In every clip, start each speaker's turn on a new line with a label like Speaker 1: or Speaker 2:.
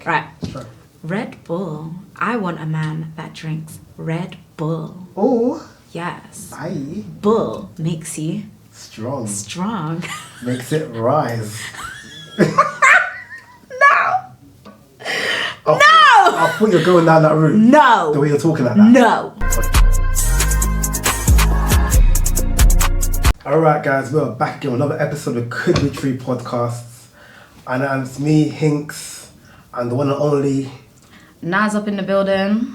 Speaker 1: Right. Red Bull. I want a man that drinks Red Bull.
Speaker 2: Oh.
Speaker 1: Yes.
Speaker 2: Aye.
Speaker 1: Bull makes you
Speaker 2: strong.
Speaker 1: Makes
Speaker 2: it rise.
Speaker 1: No.
Speaker 2: I thought you were going down that route.
Speaker 1: No.
Speaker 2: The way you're talking like that.
Speaker 1: No.
Speaker 2: Alright guys, we're back again with another episode of Couldbetruepod podcasts. And it's me, Hinks, and the one and only
Speaker 1: Naz up in the building.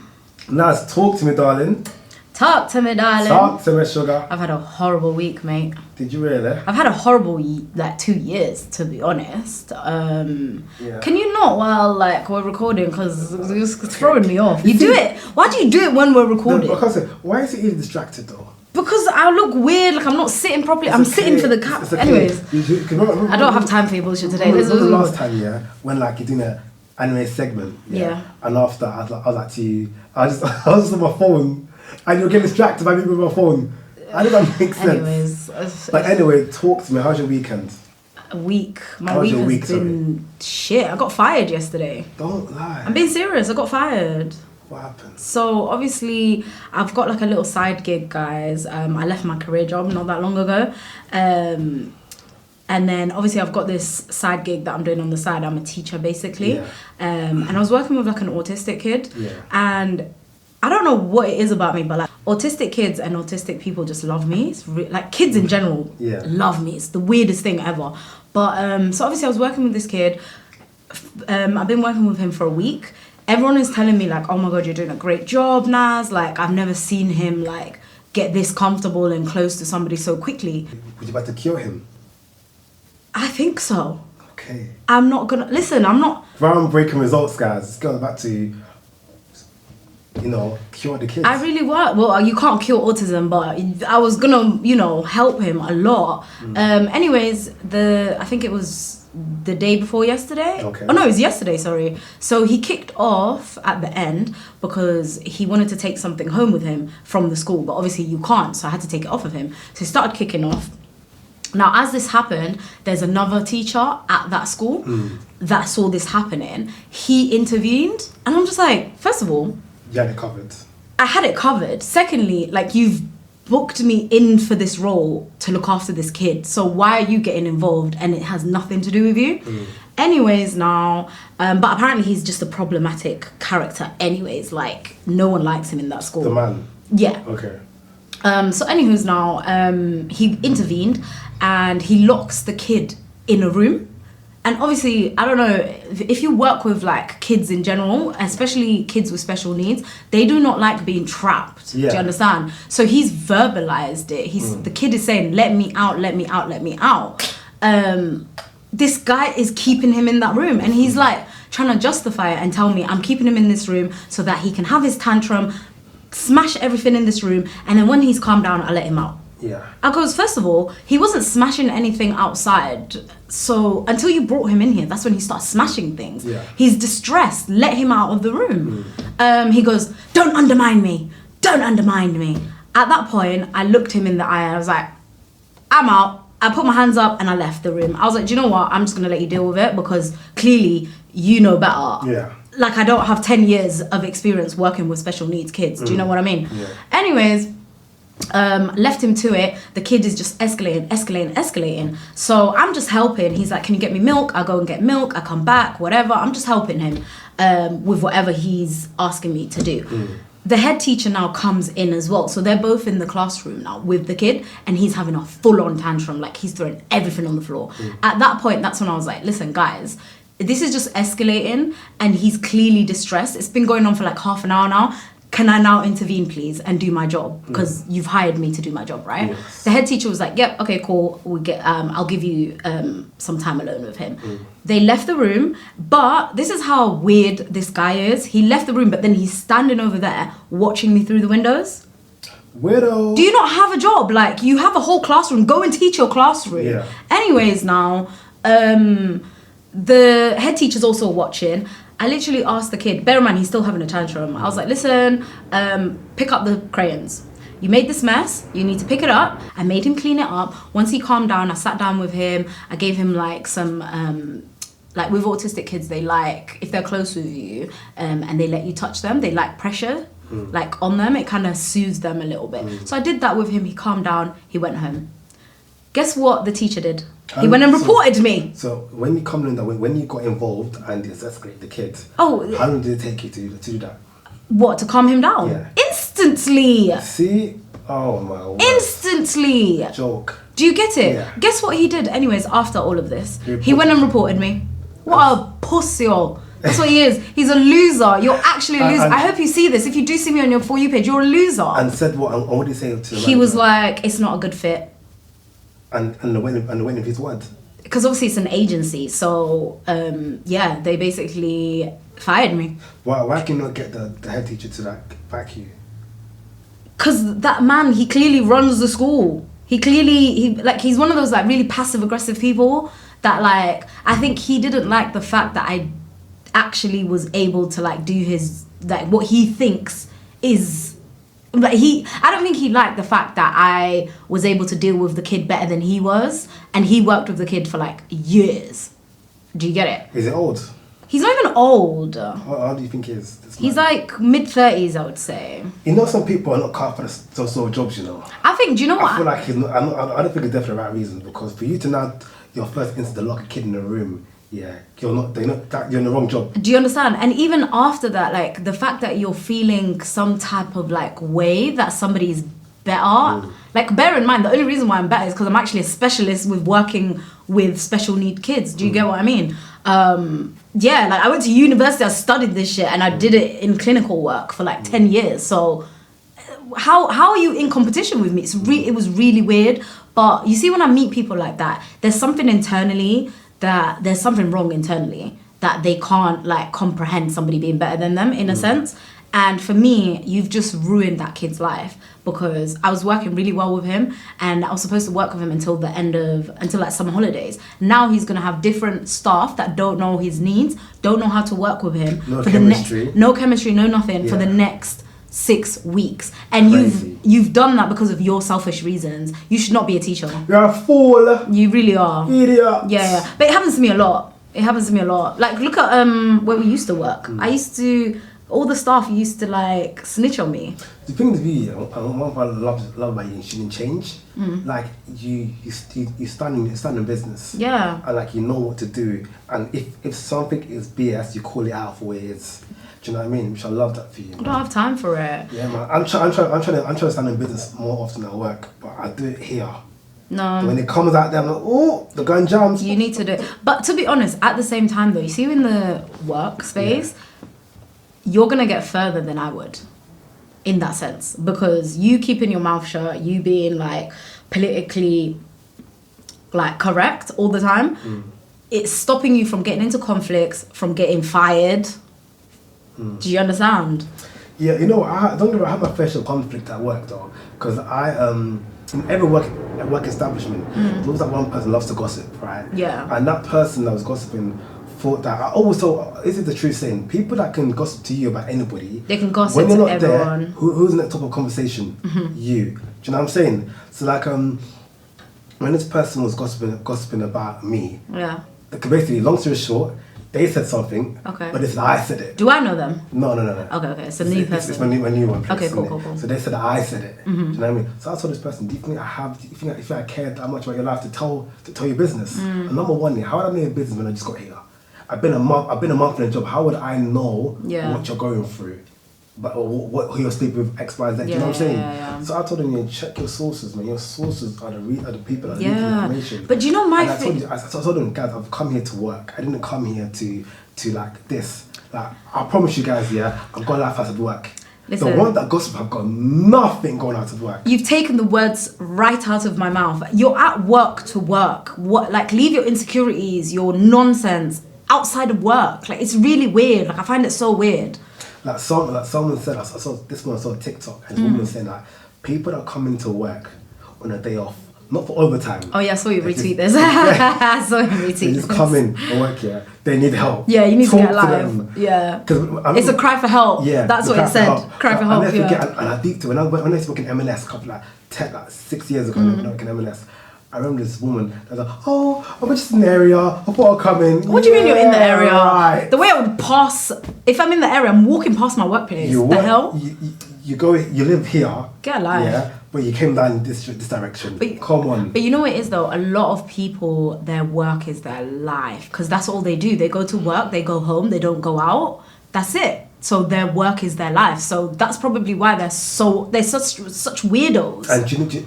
Speaker 2: Naz, talk to me, darling.
Speaker 1: Talk to me, darling.
Speaker 2: Talk to me, sugar.
Speaker 1: I've had a horrible week, mate.
Speaker 2: Did you really?
Speaker 1: I've had a horrible 2 years, to be honest. Can you not while we're recording? Because it's throwing me off. You do it. Why do you do it when we're recording?
Speaker 2: No, because why is it even distracted though?
Speaker 1: Because I look weird, like I'm not sitting properly. I'm sitting for the cat.
Speaker 2: Okay.
Speaker 1: Anyways,
Speaker 2: remember,
Speaker 1: I don't have time for your bullshit today.
Speaker 2: Remember the last time, when you're doing an anime segment, and after I was like to you, I was just on my phone, and you're getting distracted by me with my phone. I think that makes sense.
Speaker 1: Anyways,
Speaker 2: anyway, talk to me. How's your weekend?
Speaker 1: My week has been shit. I got fired yesterday.
Speaker 2: Don't lie.
Speaker 1: I'm being serious. I got fired.
Speaker 2: What happened?
Speaker 1: So obviously I've got a little side gig, guys. I left my career job not that long ago, and then obviously I've got this side gig that I'm doing on the side. I'm a teacher basically, and I was working with an autistic kid, and I don't know what it is about me, but autistic kids and autistic people just love me. It's kids in general love me. It's the weirdest thing ever. But so obviously I was working with this kid. I've been working with him for a week. Everyone is telling me oh my god, you're doing a great job, Naz. I've never seen him get this comfortable and close to somebody so quickly.
Speaker 2: Would you about to cure him?
Speaker 1: I think so.
Speaker 2: Okay.
Speaker 1: I'm not gonna listen. I'm not.
Speaker 2: Groundbreaking results, guys. It's going back to cure the kids.
Speaker 1: I really want. Well, you can't cure autism, but I was gonna help him a lot. Anyways, I think it was the day before yesterday.
Speaker 2: Okay.
Speaker 1: Oh no, it was yesterday, sorry. So he kicked off at the end because he wanted to take something home with him from the school, but obviously you can't, so I had to take it off of him. So he started kicking off. Now, as this happened, there's another teacher at that school that saw this happening. He intervened, and I'm just first of all,
Speaker 2: you had it covered.
Speaker 1: I had it covered. Secondly, you've booked me in for this role to look after this kid, so why are you getting involved and it has nothing to do with you? Anyways, now but apparently he's just a problematic character anyways. No one likes him in that school.
Speaker 2: The man?
Speaker 1: Yeah.
Speaker 2: Okay.
Speaker 1: So anywho's now he intervened and he locks the kid in a room. And obviously, I don't know, if you work with kids in general, especially kids with special needs, they do not like being trapped. Do you understand? So he's verbalized it. The kid is saying, let me out, let me out, let me out. This guy is keeping him in that room, and he's trying to justify it and tell me I'm keeping him in this room so that he can have his tantrum, smash everything in this room, and then when he's calmed down, I'll let him out.
Speaker 2: Yeah.
Speaker 1: Because first of all, he wasn't smashing anything outside. So until you brought him in here, that's when he starts smashing things.
Speaker 2: Yeah.
Speaker 1: He's distressed. Let him out of the room. He goes, don't undermine me. Don't undermine me. At that point, I looked him in the eye and I was like, I'm out. I put my hands up and I left the room. I was like, do you know what? I'm just going to let you deal with it because clearly you know better.
Speaker 2: Yeah.
Speaker 1: I don't have 10 years of experience working with special needs kids. Do you know what I mean?
Speaker 2: Yeah.
Speaker 1: Anyways, left him to it. The kid is just escalating. So I'm just helping. He's like, can you get me milk? I go and get milk. I come back, whatever. I'm just helping him with whatever he's asking me to do. The head teacher now comes in as well. So they're both in the classroom now with the kid, and he's having a full-on tantrum. He's throwing everything on the floor. At that point, that's when I was like, listen, guys, this is just escalating, and he's clearly distressed. It's been going on for half an hour now. Can I now intervene, please, and do my job? Because you've hired me to do my job, right?
Speaker 2: Yes.
Speaker 1: The head teacher was like, yep, okay, cool. I'll give you some time alone with him. They left the room, but this is how weird this guy is. He left the room, but then he's standing over there watching me through the windows.
Speaker 2: Widow.
Speaker 1: Do you not have a job? You have a whole classroom. Go and teach your classroom.
Speaker 2: Yeah.
Speaker 1: Anyways, now, the head teacher's also watching. I literally asked the kid, bear in mind, he's still having a tantrum. I was like, listen, pick up the crayons. You made this mess, you need to pick it up. I made him clean it up. Once he calmed down, I sat down with him. I gave him some like with autistic kids, they like, if they're close with you and they let you touch them, they like pressure like on them. It kind of soothes them a little bit. So I did that with him. He calmed down. He went home. Guess what the teacher did? He went and reported me.
Speaker 2: So when you come in, when you got involved and it's escalated the kids, how long did it take you to do that?
Speaker 1: What, to calm him down?
Speaker 2: Yeah.
Speaker 1: Instantly.
Speaker 2: See? Oh my word.
Speaker 1: Instantly.
Speaker 2: Joke.
Speaker 1: Do you get it?
Speaker 2: Yeah.
Speaker 1: Guess what he did anyways after all of this? He went and reported me. What a pussy. That's what he is. He's a loser. You're actually a loser. I hope you see this. If you do see me on your For You page, you're a loser.
Speaker 2: And said what? And what did he say to the
Speaker 1: He was like, it's not a good fit.
Speaker 2: And the winning of his what?
Speaker 1: Because obviously it's an agency. So, yeah, they basically fired me.
Speaker 2: Why can you not get the head teacher to like back you?
Speaker 1: Because that man, he clearly runs the school. He's one of those like really passive aggressive people that like, I think he didn't like the fact that I actually was able to like do his, like what he thinks is, like I don't think he liked the fact that I was able to deal with the kid better than he was, and he worked with the kid for like years. Do you get it?
Speaker 2: Is it old?
Speaker 1: He's not even old.
Speaker 2: How do you think he is?
Speaker 1: He's like mid-30s, I would say.
Speaker 2: You know, some people are not cut for those sort of jobs, you know.
Speaker 1: I think, do you know what?
Speaker 2: I feel like he's not, I don't think it's definitely the right reason, because for you to now, your first instinct to lock a kid in a room, yeah, you're in the wrong job.
Speaker 1: Do you understand? And even after that, like the fact that you're feeling some type of like way that somebody's better, like bear in mind, the only reason why I'm better is because I'm actually a specialist with working with special need kids. Do you get what I mean? Yeah, like I went to university, I studied this shit, and I did it in clinical work for like 10 years. So how are you in competition with me? It was really weird. But you see, when I meet people like that, there's something wrong internally that they can't like comprehend somebody being better than them in a sense. And for me, you've just ruined that kid's life, because I was working really well with him and I was supposed to work with him until like summer holidays. Now he's going to have different staff that don't know his needs, don't know how to work with him.
Speaker 2: No chemistry, no
Speaker 1: nothing for the next 6 weeks. And you've done that because of your selfish reasons. You should not be a teacher.
Speaker 2: You're a fool.
Speaker 1: You really are.
Speaker 2: Idiot.
Speaker 1: Yeah. But it happens to me a lot. Like, look at where we used to work. All the staff used to like snitch on me.
Speaker 2: The thing with you, one of I love about you shouldn't change. Like you stand in business.
Speaker 1: Yeah.
Speaker 2: And like you know what to do. And if something is BS, you call it out for what it is. Do you know what I mean? Which I love that for you. Man.
Speaker 1: I don't have time for it.
Speaker 2: Yeah, man. I'm trying to stand in business more often at work, but I do it here.
Speaker 1: No.
Speaker 2: When it comes out there, I'm like, oh, the gun jumps.
Speaker 1: You need to do it. But to be honest, at the same time though, you see in the workspace, you're going to get further than I would in that sense, because you keeping your mouth shut, you being like politically like correct all the time, it's stopping you from getting into conflicts, from getting fired. Do you understand?
Speaker 2: Yeah, you know, I have my fair share of conflict at work though, because in every work establishment, there's always that one person loves to gossip, right? Yeah. And that person that was gossiping thought that, I always thought, this is the true saying, people that can gossip to you about anybody,
Speaker 1: they can gossip
Speaker 2: when you're not
Speaker 1: everyone.
Speaker 2: There, who's in that top of conversation? You. Do you know what I'm saying? So like, when this person was gossiping about me, basically, long story short, they said something, but they said I said it.
Speaker 1: Do I know them?
Speaker 2: No.
Speaker 1: Okay, it's a new person.
Speaker 2: It's my new one.
Speaker 1: Okay, cool.
Speaker 2: So they said that I said it. Do you know what I mean? So I told this person, do you think I cared that much about your life to tell your business? And number one, how would I know your business when I just got here? I've been a month in a job. How would I know what you're going through? But who you're sleeping with, X, Y, Z. Do you know what I'm saying? Yeah. So I told them, check your sources, man. Your sources are the people that need the information.
Speaker 1: But do you know
Speaker 2: I told them, guys, I've come here to work. I didn't come here to like this. Like, I promise you guys, I've got life outside of work. Listen, the one that gossip, I've got nothing going out of work.
Speaker 1: You've taken the words right out of my mouth. You're at work to work. Like, leave your insecurities, your nonsense outside of work. Like, it's really weird. Like, I find it so weird.
Speaker 2: Like someone said, I saw TikTok, and this woman was saying that people that come into work on a day off, not for overtime.
Speaker 1: Oh yeah, I saw you retweet this. I saw you retweet this.
Speaker 2: They just come in and work here. They need help.
Speaker 1: Yeah, you need to get live. Yeah. It's a cry for help. Yeah. That's what it said. Cry for help.
Speaker 2: And I deep to when I used to work in M&S a couple 6 years ago, when I worked in M&S, I remember this woman that was like, oh, I'm just in the area, I thought I'll come in.
Speaker 1: What do you mean you're in the area?
Speaker 2: Right.
Speaker 1: The way I would pass, if I'm in the area, I'm walking past my workplace. The hell?
Speaker 2: You live here.
Speaker 1: Get a life.
Speaker 2: Yeah, but you came down this direction. Come on.
Speaker 1: But you know what it is though? A lot of people, their work is their life. Because that's all they do. They go to work, they go home, they don't go out. That's it. So their work is their life. So that's probably why they're such weirdos.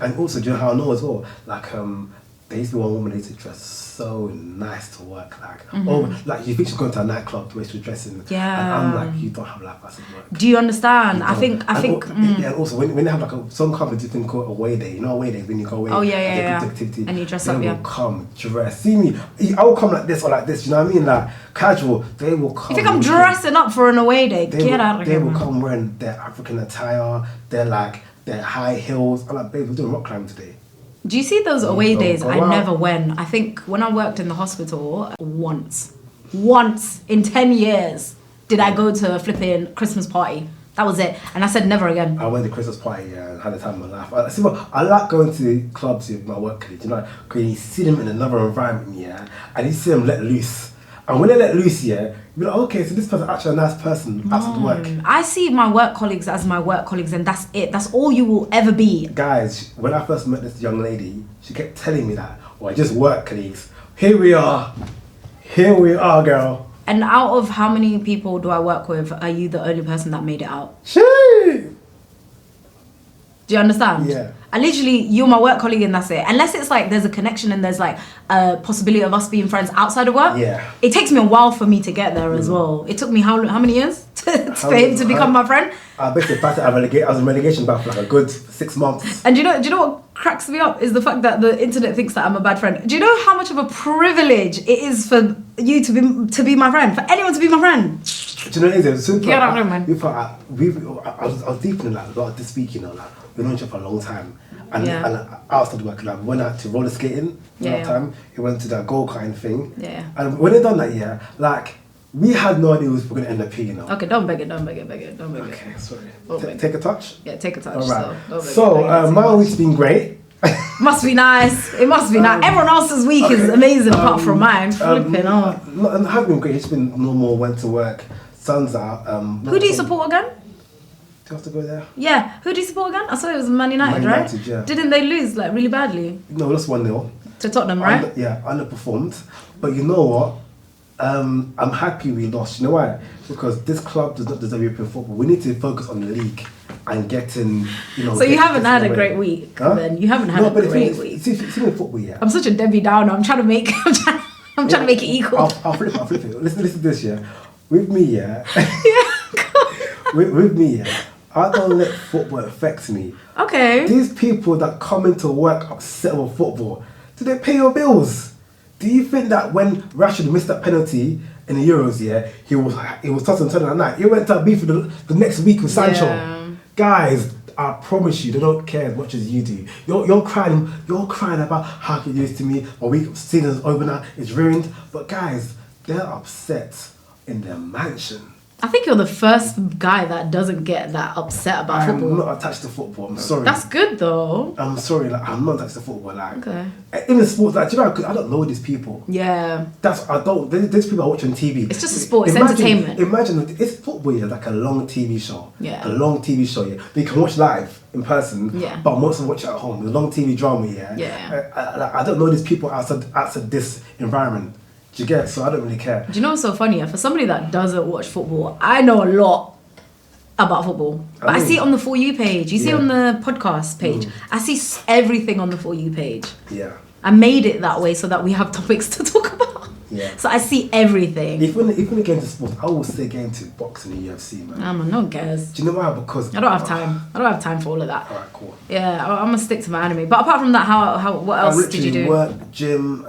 Speaker 2: And also, do you know how I know as well? Like there used to be one woman that used to dress so nice to work. Like you think she's going to a nightclub the way she was dressing.
Speaker 1: Yeah.
Speaker 2: And I'm like, you don't have life outside work.
Speaker 1: Do you understand? I think.
Speaker 2: Yeah, and also when they have like some companies do thing called away day. You know, away day when you go away.
Speaker 1: Oh yeah.
Speaker 2: Activity,
Speaker 1: and you dress
Speaker 2: they
Speaker 1: up.
Speaker 2: will come dress. See me, I will come like this or like this. You know what I mean? Like casual. They will come.
Speaker 1: You think I'm dressing up for an away day? Get out of here.
Speaker 2: They will come wearing their African attire. They're like their high heels. I'm like, babe, we're doing rock climbing today.
Speaker 1: Do you see those away days? I never went. I think when I worked in the hospital, once in 10 years did I go to a flipping Christmas party. That was it. And I said never again.
Speaker 2: I went to Christmas party and had a time of my life. I like going to clubs with my work colleagues, you know, because you see them in another environment, yeah, and you see them let loose. And when they let loose, yeah, you're like, okay, so this person's actually a nice person outside work.
Speaker 1: I see my work colleagues as my work colleagues, and that's it. That's all you will ever be.
Speaker 2: Guys, when I first met this young lady, she kept telling me that, I just work colleagues. Here we are, girl.
Speaker 1: And out of how many people do I work with, are you the only person that made it out?
Speaker 2: Shit.
Speaker 1: Do you understand?
Speaker 2: Yeah.
Speaker 1: And literally, you're my work colleague and that's it. Unless it's like there's a connection and there's like a possibility of us being friends outside of work.
Speaker 2: Yeah.
Speaker 1: It takes me a while for me to get there as well. It took me how many years for him to become my friend?
Speaker 2: I basically I was in relegation back for like a good 6 months.
Speaker 1: And do you know what cracks me up is the fact that the internet thinks that I'm a bad friend. Do you know how much of a privilege it is for you to be my friend, for anyone to be my friend?
Speaker 2: Do you know what it is?
Speaker 1: Get out of man.
Speaker 2: I was deep in like a lot of this week, you know, like we've known each other for a long time. And I started working, like, we went out to roller skating time. We went to that go-kart thing.
Speaker 1: Yeah.
Speaker 2: And when they done that, like, we had no idea we were going to end up here, you know.
Speaker 1: Okay, don't beg it.
Speaker 2: Okay, sorry. Take a touch?
Speaker 1: Yeah, take a touch.
Speaker 2: All right.
Speaker 1: So,
Speaker 2: my week's been great.
Speaker 1: Must be nice. It must be nice. Everyone else's week is amazing apart from mine. Flipping out.
Speaker 2: It hasn't been great. It's been normal, went to work, sun's out.
Speaker 1: Who do you support again?
Speaker 2: Do you have to go there?
Speaker 1: Yeah. Who do you support again? I saw it was Man United, right?
Speaker 2: Yeah.
Speaker 1: Didn't they lose like really badly?
Speaker 2: No, we lost 1-0.
Speaker 1: To Tottenham, right?
Speaker 2: Underperformed. But you know what? I'm happy we lost. You know why? Because this club does not deserve European football. We need to focus on the league and getting, you know.
Speaker 1: So you haven't had a great week, then? You haven't had a great week.
Speaker 2: See in football, yeah.
Speaker 1: I'm such a Debbie Downer. I'm trying to make it equal.
Speaker 2: I'll flip it. Listen to this, yeah. With me, yeah. with me, yeah. I don't let football affect me.
Speaker 1: Okay.
Speaker 2: These people that come into work upset with football, do they pay your bills? Do you think that when Rashford missed that penalty in the Euros, yeah, he was tossing and turning at night? He went to beef for the next week with Sancho.
Speaker 1: Yeah.
Speaker 2: Guys, I promise you, they don't care as much as you do. You're crying about how he used to me. My week season's over now, it's ruined. But guys, they're upset in their mansion.
Speaker 1: I think you're the first guy that doesn't get that upset about football.
Speaker 2: I'm not attached to football. I'm sorry.
Speaker 1: That's good though.
Speaker 2: I'm sorry, like I'm not attached to football. Like,
Speaker 1: okay.
Speaker 2: Even sports, like, do you know, I don't know these people.
Speaker 1: Yeah.
Speaker 2: There's people I watch on TV.
Speaker 1: It's just a sport. It's entertainment.
Speaker 2: Imagine it's football, yeah, like a long TV show.
Speaker 1: Yeah.
Speaker 2: A long TV show, yeah. But you can watch live in person.
Speaker 1: Yeah.
Speaker 2: But most of them watch it at home. The long TV drama, yeah.
Speaker 1: Yeah.
Speaker 2: I don't know these people outside this environment. Do you get? So I don't really care.
Speaker 1: Do you know what's so funny? For somebody that doesn't watch football, I know a lot about football. But I see it on the For You page. You see it on the podcast page. I see everything on the For You page.
Speaker 2: Yeah.
Speaker 1: I made it that way so that we have topics to talk about.
Speaker 2: Yeah.
Speaker 1: So I see everything.
Speaker 2: If when it came to sports, I will say get into boxing and UFC, man.
Speaker 1: No one cares.
Speaker 2: Do you know why? Because
Speaker 1: I don't have time. I don't have time for all of that.
Speaker 2: Alright, cool.
Speaker 1: Yeah, I'm gonna stick to my anime. But apart from that, what else did you do?
Speaker 2: Work, gym,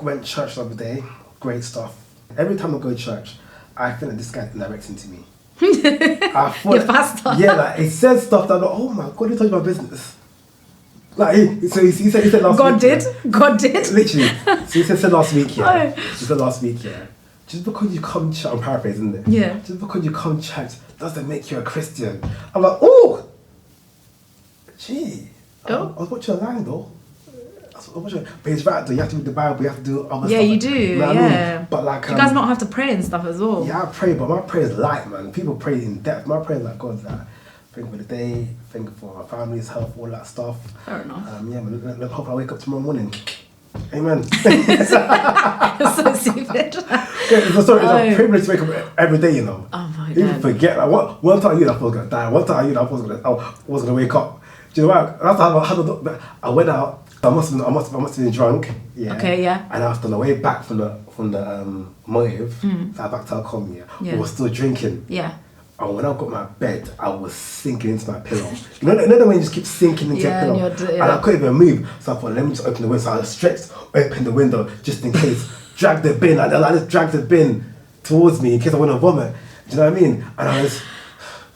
Speaker 2: went to church the other day. Great stuff. Every time I go to church, I think that this guy's directing to me. I thought,
Speaker 1: your pastor.
Speaker 2: Yeah, like he said stuff that I'm like, oh my God, he told you my business. Like he said last
Speaker 1: God
Speaker 2: week.
Speaker 1: did.
Speaker 2: Yeah.
Speaker 1: God did.
Speaker 2: Literally. So he said last week, yeah. He said last week, yeah. Just because you come to church, I'm paraphrasing it.
Speaker 1: Yeah.
Speaker 2: Just because you come to church doesn't make you a Christian. I'm like, oh, gee.
Speaker 1: Oh.
Speaker 2: I was watching a line though. But it's right though, you have to read the Bible, you have to do other stuff.
Speaker 1: Yeah, you do,
Speaker 2: You know what I mean? But like...
Speaker 1: you guys not have to pray and stuff as well?
Speaker 2: Yeah, I pray, but my prayer is light, man. People pray in depth. My prayer is like, God, like, thank for the day, thank for our family's health, all that stuff.
Speaker 1: Fair enough.
Speaker 2: Yeah, man, let's hope I wake up tomorrow morning. Amen.
Speaker 1: It's so stupid.
Speaker 2: It's a privilege to wake up every day, you know.
Speaker 1: Oh my God.
Speaker 2: You forget, like, one time I knew I was going to die, one time I knew I was going to wake up. Do you know what? I went out, I must have been drunk, yeah.
Speaker 1: Okay, yeah.
Speaker 2: And after on the way back from the motive, so I back to Alcom, yeah. We were still drinking.
Speaker 1: Yeah.
Speaker 2: And when I got my bed, I was sinking into my pillow. You know when you just keep sinking into your pillow? And I couldn't even move. So I thought, let me just open the window. So I stretched, opened the window just in case. Dragged the bin. I just dragged the bin towards me in case I want to vomit. Do you know what I mean? And I was...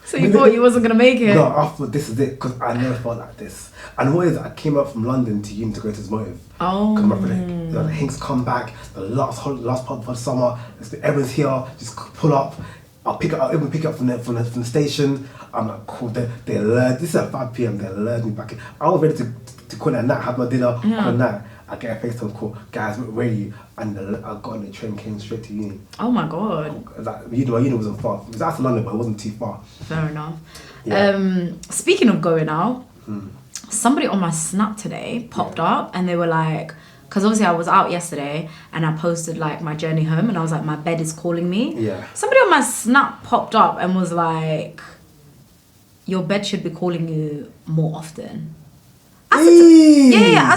Speaker 1: So you thought you wasn't going to make it?
Speaker 2: No, I thought this is it because I never felt like this. And what is it? I came up from London to uni to go to this motive.
Speaker 1: Oh.
Speaker 2: Come up for the Hinks come back, the last part of the summer, everyone's here, just pull up. I'll even pick up from the station. I'm like, cool. They lured. This is at 5 p.m. They lured me back in. I was ready to call it a night, have my dinner, call it a night. I get a FaceTime call, guys, we're ready, and I got on the train, came straight to uni.
Speaker 1: Oh my God.
Speaker 2: Like, my uni wasn't far. It was out of London, but it wasn't too far.
Speaker 1: Fair enough.
Speaker 2: Yeah.
Speaker 1: Speaking of going out, somebody on my Snap today popped up, and they were like, because obviously I was out yesterday and I posted like my journey home and I was like, my bed is calling me.
Speaker 2: Yeah.
Speaker 1: Somebody on my Snap popped up and was like, your bed should be calling you more often. I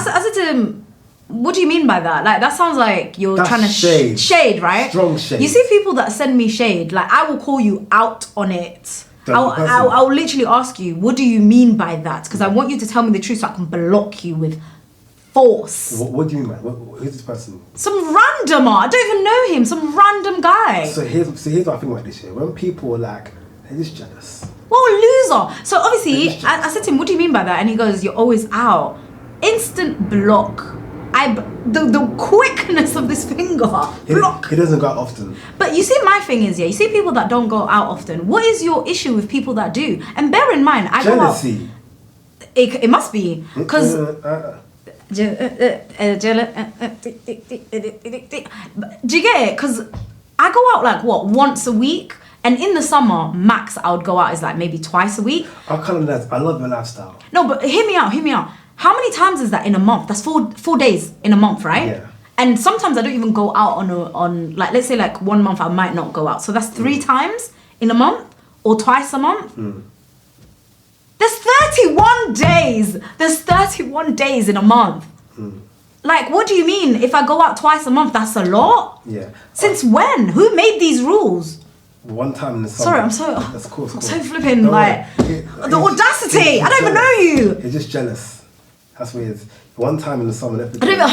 Speaker 1: said to him, what do you mean by that? Like, that sounds like you're trying to shade, right?
Speaker 2: Strong shade.
Speaker 1: You see people that send me shade, like I will call you out on it. I'll literally ask you, what do you mean by that? Because I want you to tell me the truth so I can block you with force.
Speaker 2: What do you mean, man? Who's this person?
Speaker 1: Some randomer. I don't even know him. Some random guy.
Speaker 2: So here's what I think about this year. When people are like, they're just jealous.
Speaker 1: Well, loser. So obviously, I said to him, what do you mean by that? And he goes, you're always out. Instant block. The quickness of this finger. Block.
Speaker 2: He doesn't go out often.
Speaker 1: But you see, my thing is, you see people that don't go out often. What is your issue with people that do? And bear in mind, I
Speaker 2: jealousy.
Speaker 1: go out. It must be. Because... do you get it? Because I go out like once a week, and in the summer max I would go out is like maybe twice a week.
Speaker 2: I love your lifestyle.
Speaker 1: No, but hear me out. How many times is that in a month? That's four days in a month, right?
Speaker 2: Yeah.
Speaker 1: And sometimes I don't even go out on like, let's say like 1 month I might not go out, so that's 3 times in a month or twice a month. There's 31 days. There's 31 days in a month. Like, what do you mean? If I go out twice a month, that's a lot?
Speaker 2: Yeah.
Speaker 1: Since when? Who made these rules?
Speaker 2: One time in the summer.
Speaker 1: Sorry, I'm so...
Speaker 2: That's cool.
Speaker 1: I'm so flipping, like... the audacity! I don't even know you!
Speaker 2: He's just jealous. That's what it is. One time in the summer...
Speaker 1: Do you know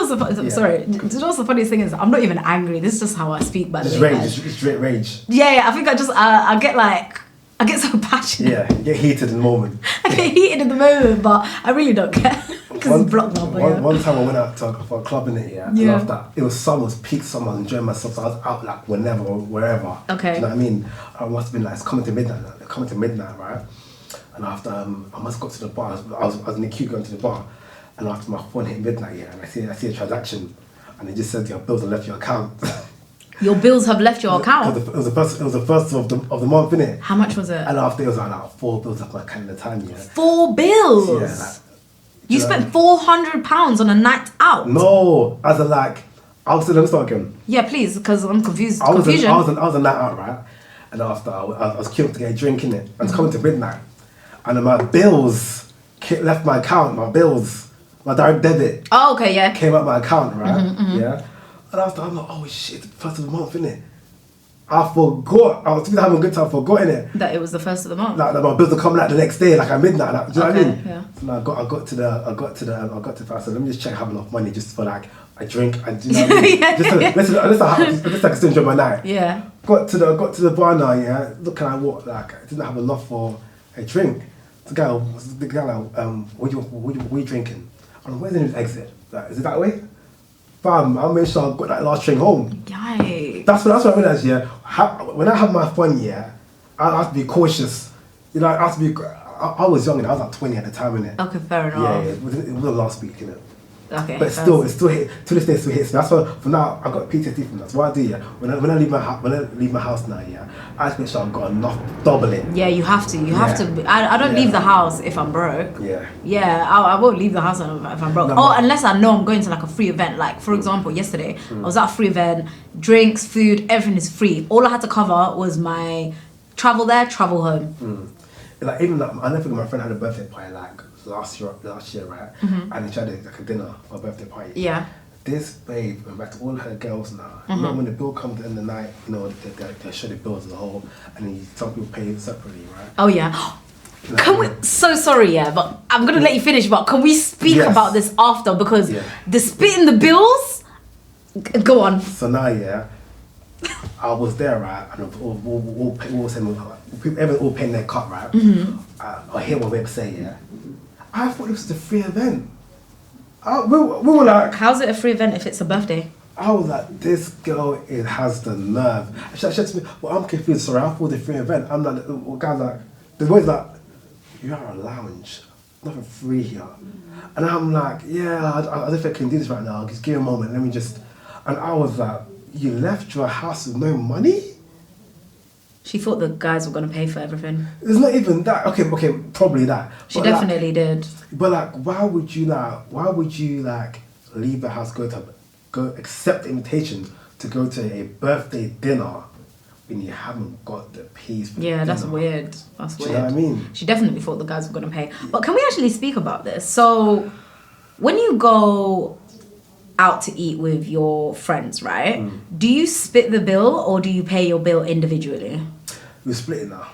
Speaker 1: what's the... Sorry. Do you know what's the funniest thing is? I'm not even angry. This is just how I speak, by the way.
Speaker 2: Just straight rage.
Speaker 1: Yeah, I think I get like... I get so passionate.
Speaker 2: Yeah, you get heated in the moment.
Speaker 1: I get heated in the moment, but I really don't care. Because it's blocked now.
Speaker 2: One time I went out for a club in it, and after it was summer, peak summer, enjoying myself, so I was out like whenever or wherever.
Speaker 1: Okay.
Speaker 2: Do you know what I mean? I must have been like, it's coming to midnight, right? And after, I must go to the bar, I was in the queue going to the bar, and after my phone hit midnight, and I see a transaction, and it just said your bills have left your account.
Speaker 1: Your bills have left your account?
Speaker 2: It was the first of the month, innit?
Speaker 1: How much was it?
Speaker 2: And after it was like 4 bills off my account at the time, yeah.
Speaker 1: 4 bills?
Speaker 2: Yeah, like,
Speaker 1: you spent £400 on a night out?
Speaker 2: No, as in like, I was still start again.
Speaker 1: Yeah, please, because I'm confused.
Speaker 2: I was a night out, right? And after I was queuing to get a drink in it. I was coming to midnight, and then my bills left my account. My direct debit.
Speaker 1: Oh, okay, yeah.
Speaker 2: Came up my account, right? Yeah. And after I'm like, oh shit, first of the month, innit? I forgot. I was having a good time, forgot innit?
Speaker 1: That it was the first of the month.
Speaker 2: Like my bills are coming out the next day, like at midnight. Like, do you know what I mean?
Speaker 1: Yeah.
Speaker 2: So now I got to the house. So let me just check I have enough money just for like a drink. And do you know what I mean? Just like I still enjoy my night.
Speaker 1: Yeah.
Speaker 2: Got to the bar now. Yeah. Looking at what like I didn't have enough for a drink. The guy like, what are you drinking? I'm like, where's the next exit? Like, is it that way? Fam, I made sure I got that last train home.
Speaker 1: Yikes.
Speaker 2: That's what I realized, yeah. When I have my fun, yeah, I have to be cautious. You know, I have to be... I was young, and I was like 20 at the time, innit?
Speaker 1: Okay, fair enough.
Speaker 2: Yeah, it wasn't last week, innit?
Speaker 1: Okay.
Speaker 2: But it still hit, to this day, it still hits me. That's why, for now, I've got PTSD from that. So what I do, yeah, when I leave my house now, yeah, I just make sure I've got enough, double it.
Speaker 1: Yeah, you have to. You have to. I don't leave the house if I'm broke.
Speaker 2: Yeah.
Speaker 1: Yeah, I won't leave the house if I'm broke.
Speaker 2: No,
Speaker 1: unless I know I'm going to like a free event. Like, for example, yesterday, I was at a free event, drinks, food, everything is free. All I had to cover was my travel there, travel home.
Speaker 2: Like, even like, I never forget my friend had a birthday party like last year, right? And he tried like a dinner for a birthday party.
Speaker 1: Yeah.
Speaker 2: This babe went back to all her girls now. You know, when the bill comes at the end of the night, you know, they show the bills as a whole, and then some people pay separately, right?
Speaker 1: Oh yeah. Can we? So sorry, yeah, but I'm gonna let you finish. But can we speak about this after, because the splitting the bills? Go on.
Speaker 2: So now, yeah, I was there, right, and all everyone all paying their cut, right? I hear what Web say, yeah. I thought it was a free event. We were like,
Speaker 1: how's it a free event if it's a birthday?
Speaker 2: I was like, this girl has the nerve. She said to me, well, I'm confused. Sorry, I thought it was a free event. I'm like, the guy's like, the boy's like, you are a lounge, nothing free here. And I'm like, yeah, I don't think I can do this right now. Just give me a moment. Let me just. And I was like, you left your house with no money?
Speaker 1: She thought the guys were gonna pay for everything.
Speaker 2: It's not even that. Okay, probably that.
Speaker 1: She definitely did.
Speaker 2: But like, why would you leave the house, go accept the invitation to go to a birthday dinner when you haven't got the peas for dinner?
Speaker 1: That's weird. That's weird.
Speaker 2: Do you know what I mean?
Speaker 1: She definitely thought the guys were gonna pay. But can we actually speak about this? So, when you go out to eat with your friends, right? Do you split the bill or do you pay your bill individually?
Speaker 2: We're splitting now.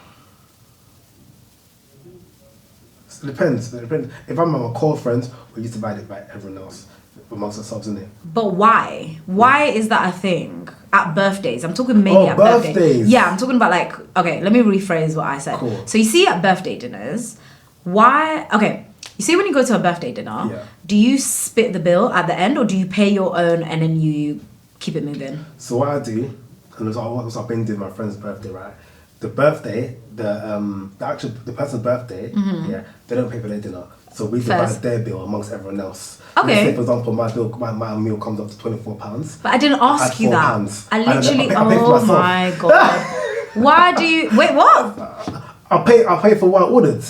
Speaker 2: It depends. If I'm with my core friends, we just divide it by everyone else, amongst ourselves, isn't it?
Speaker 1: But why? Why is that a thing at birthdays? I'm talking mainly at birthdays. Yeah, I'm talking about like, okay, let me rephrase what I said.
Speaker 2: Cool.
Speaker 1: So you see at birthday dinners, why? Okay, you see when you go to a birthday dinner, do you split the bill at the end or do you pay your own and then you keep it moving?
Speaker 2: So what I do, and I've been doing my friend's birthday, right? The birthday, the person's birthday, they don't pay for their dinner. So we divide their bill amongst everyone else.
Speaker 1: Okay.
Speaker 2: Let's say, for example, my meal comes up to £24.
Speaker 1: But I didn't ask you that.
Speaker 2: £4.
Speaker 1: I literally,
Speaker 2: I pay for myself.
Speaker 1: My God. Why do you, wait, what?
Speaker 2: I'll pay for what I ordered.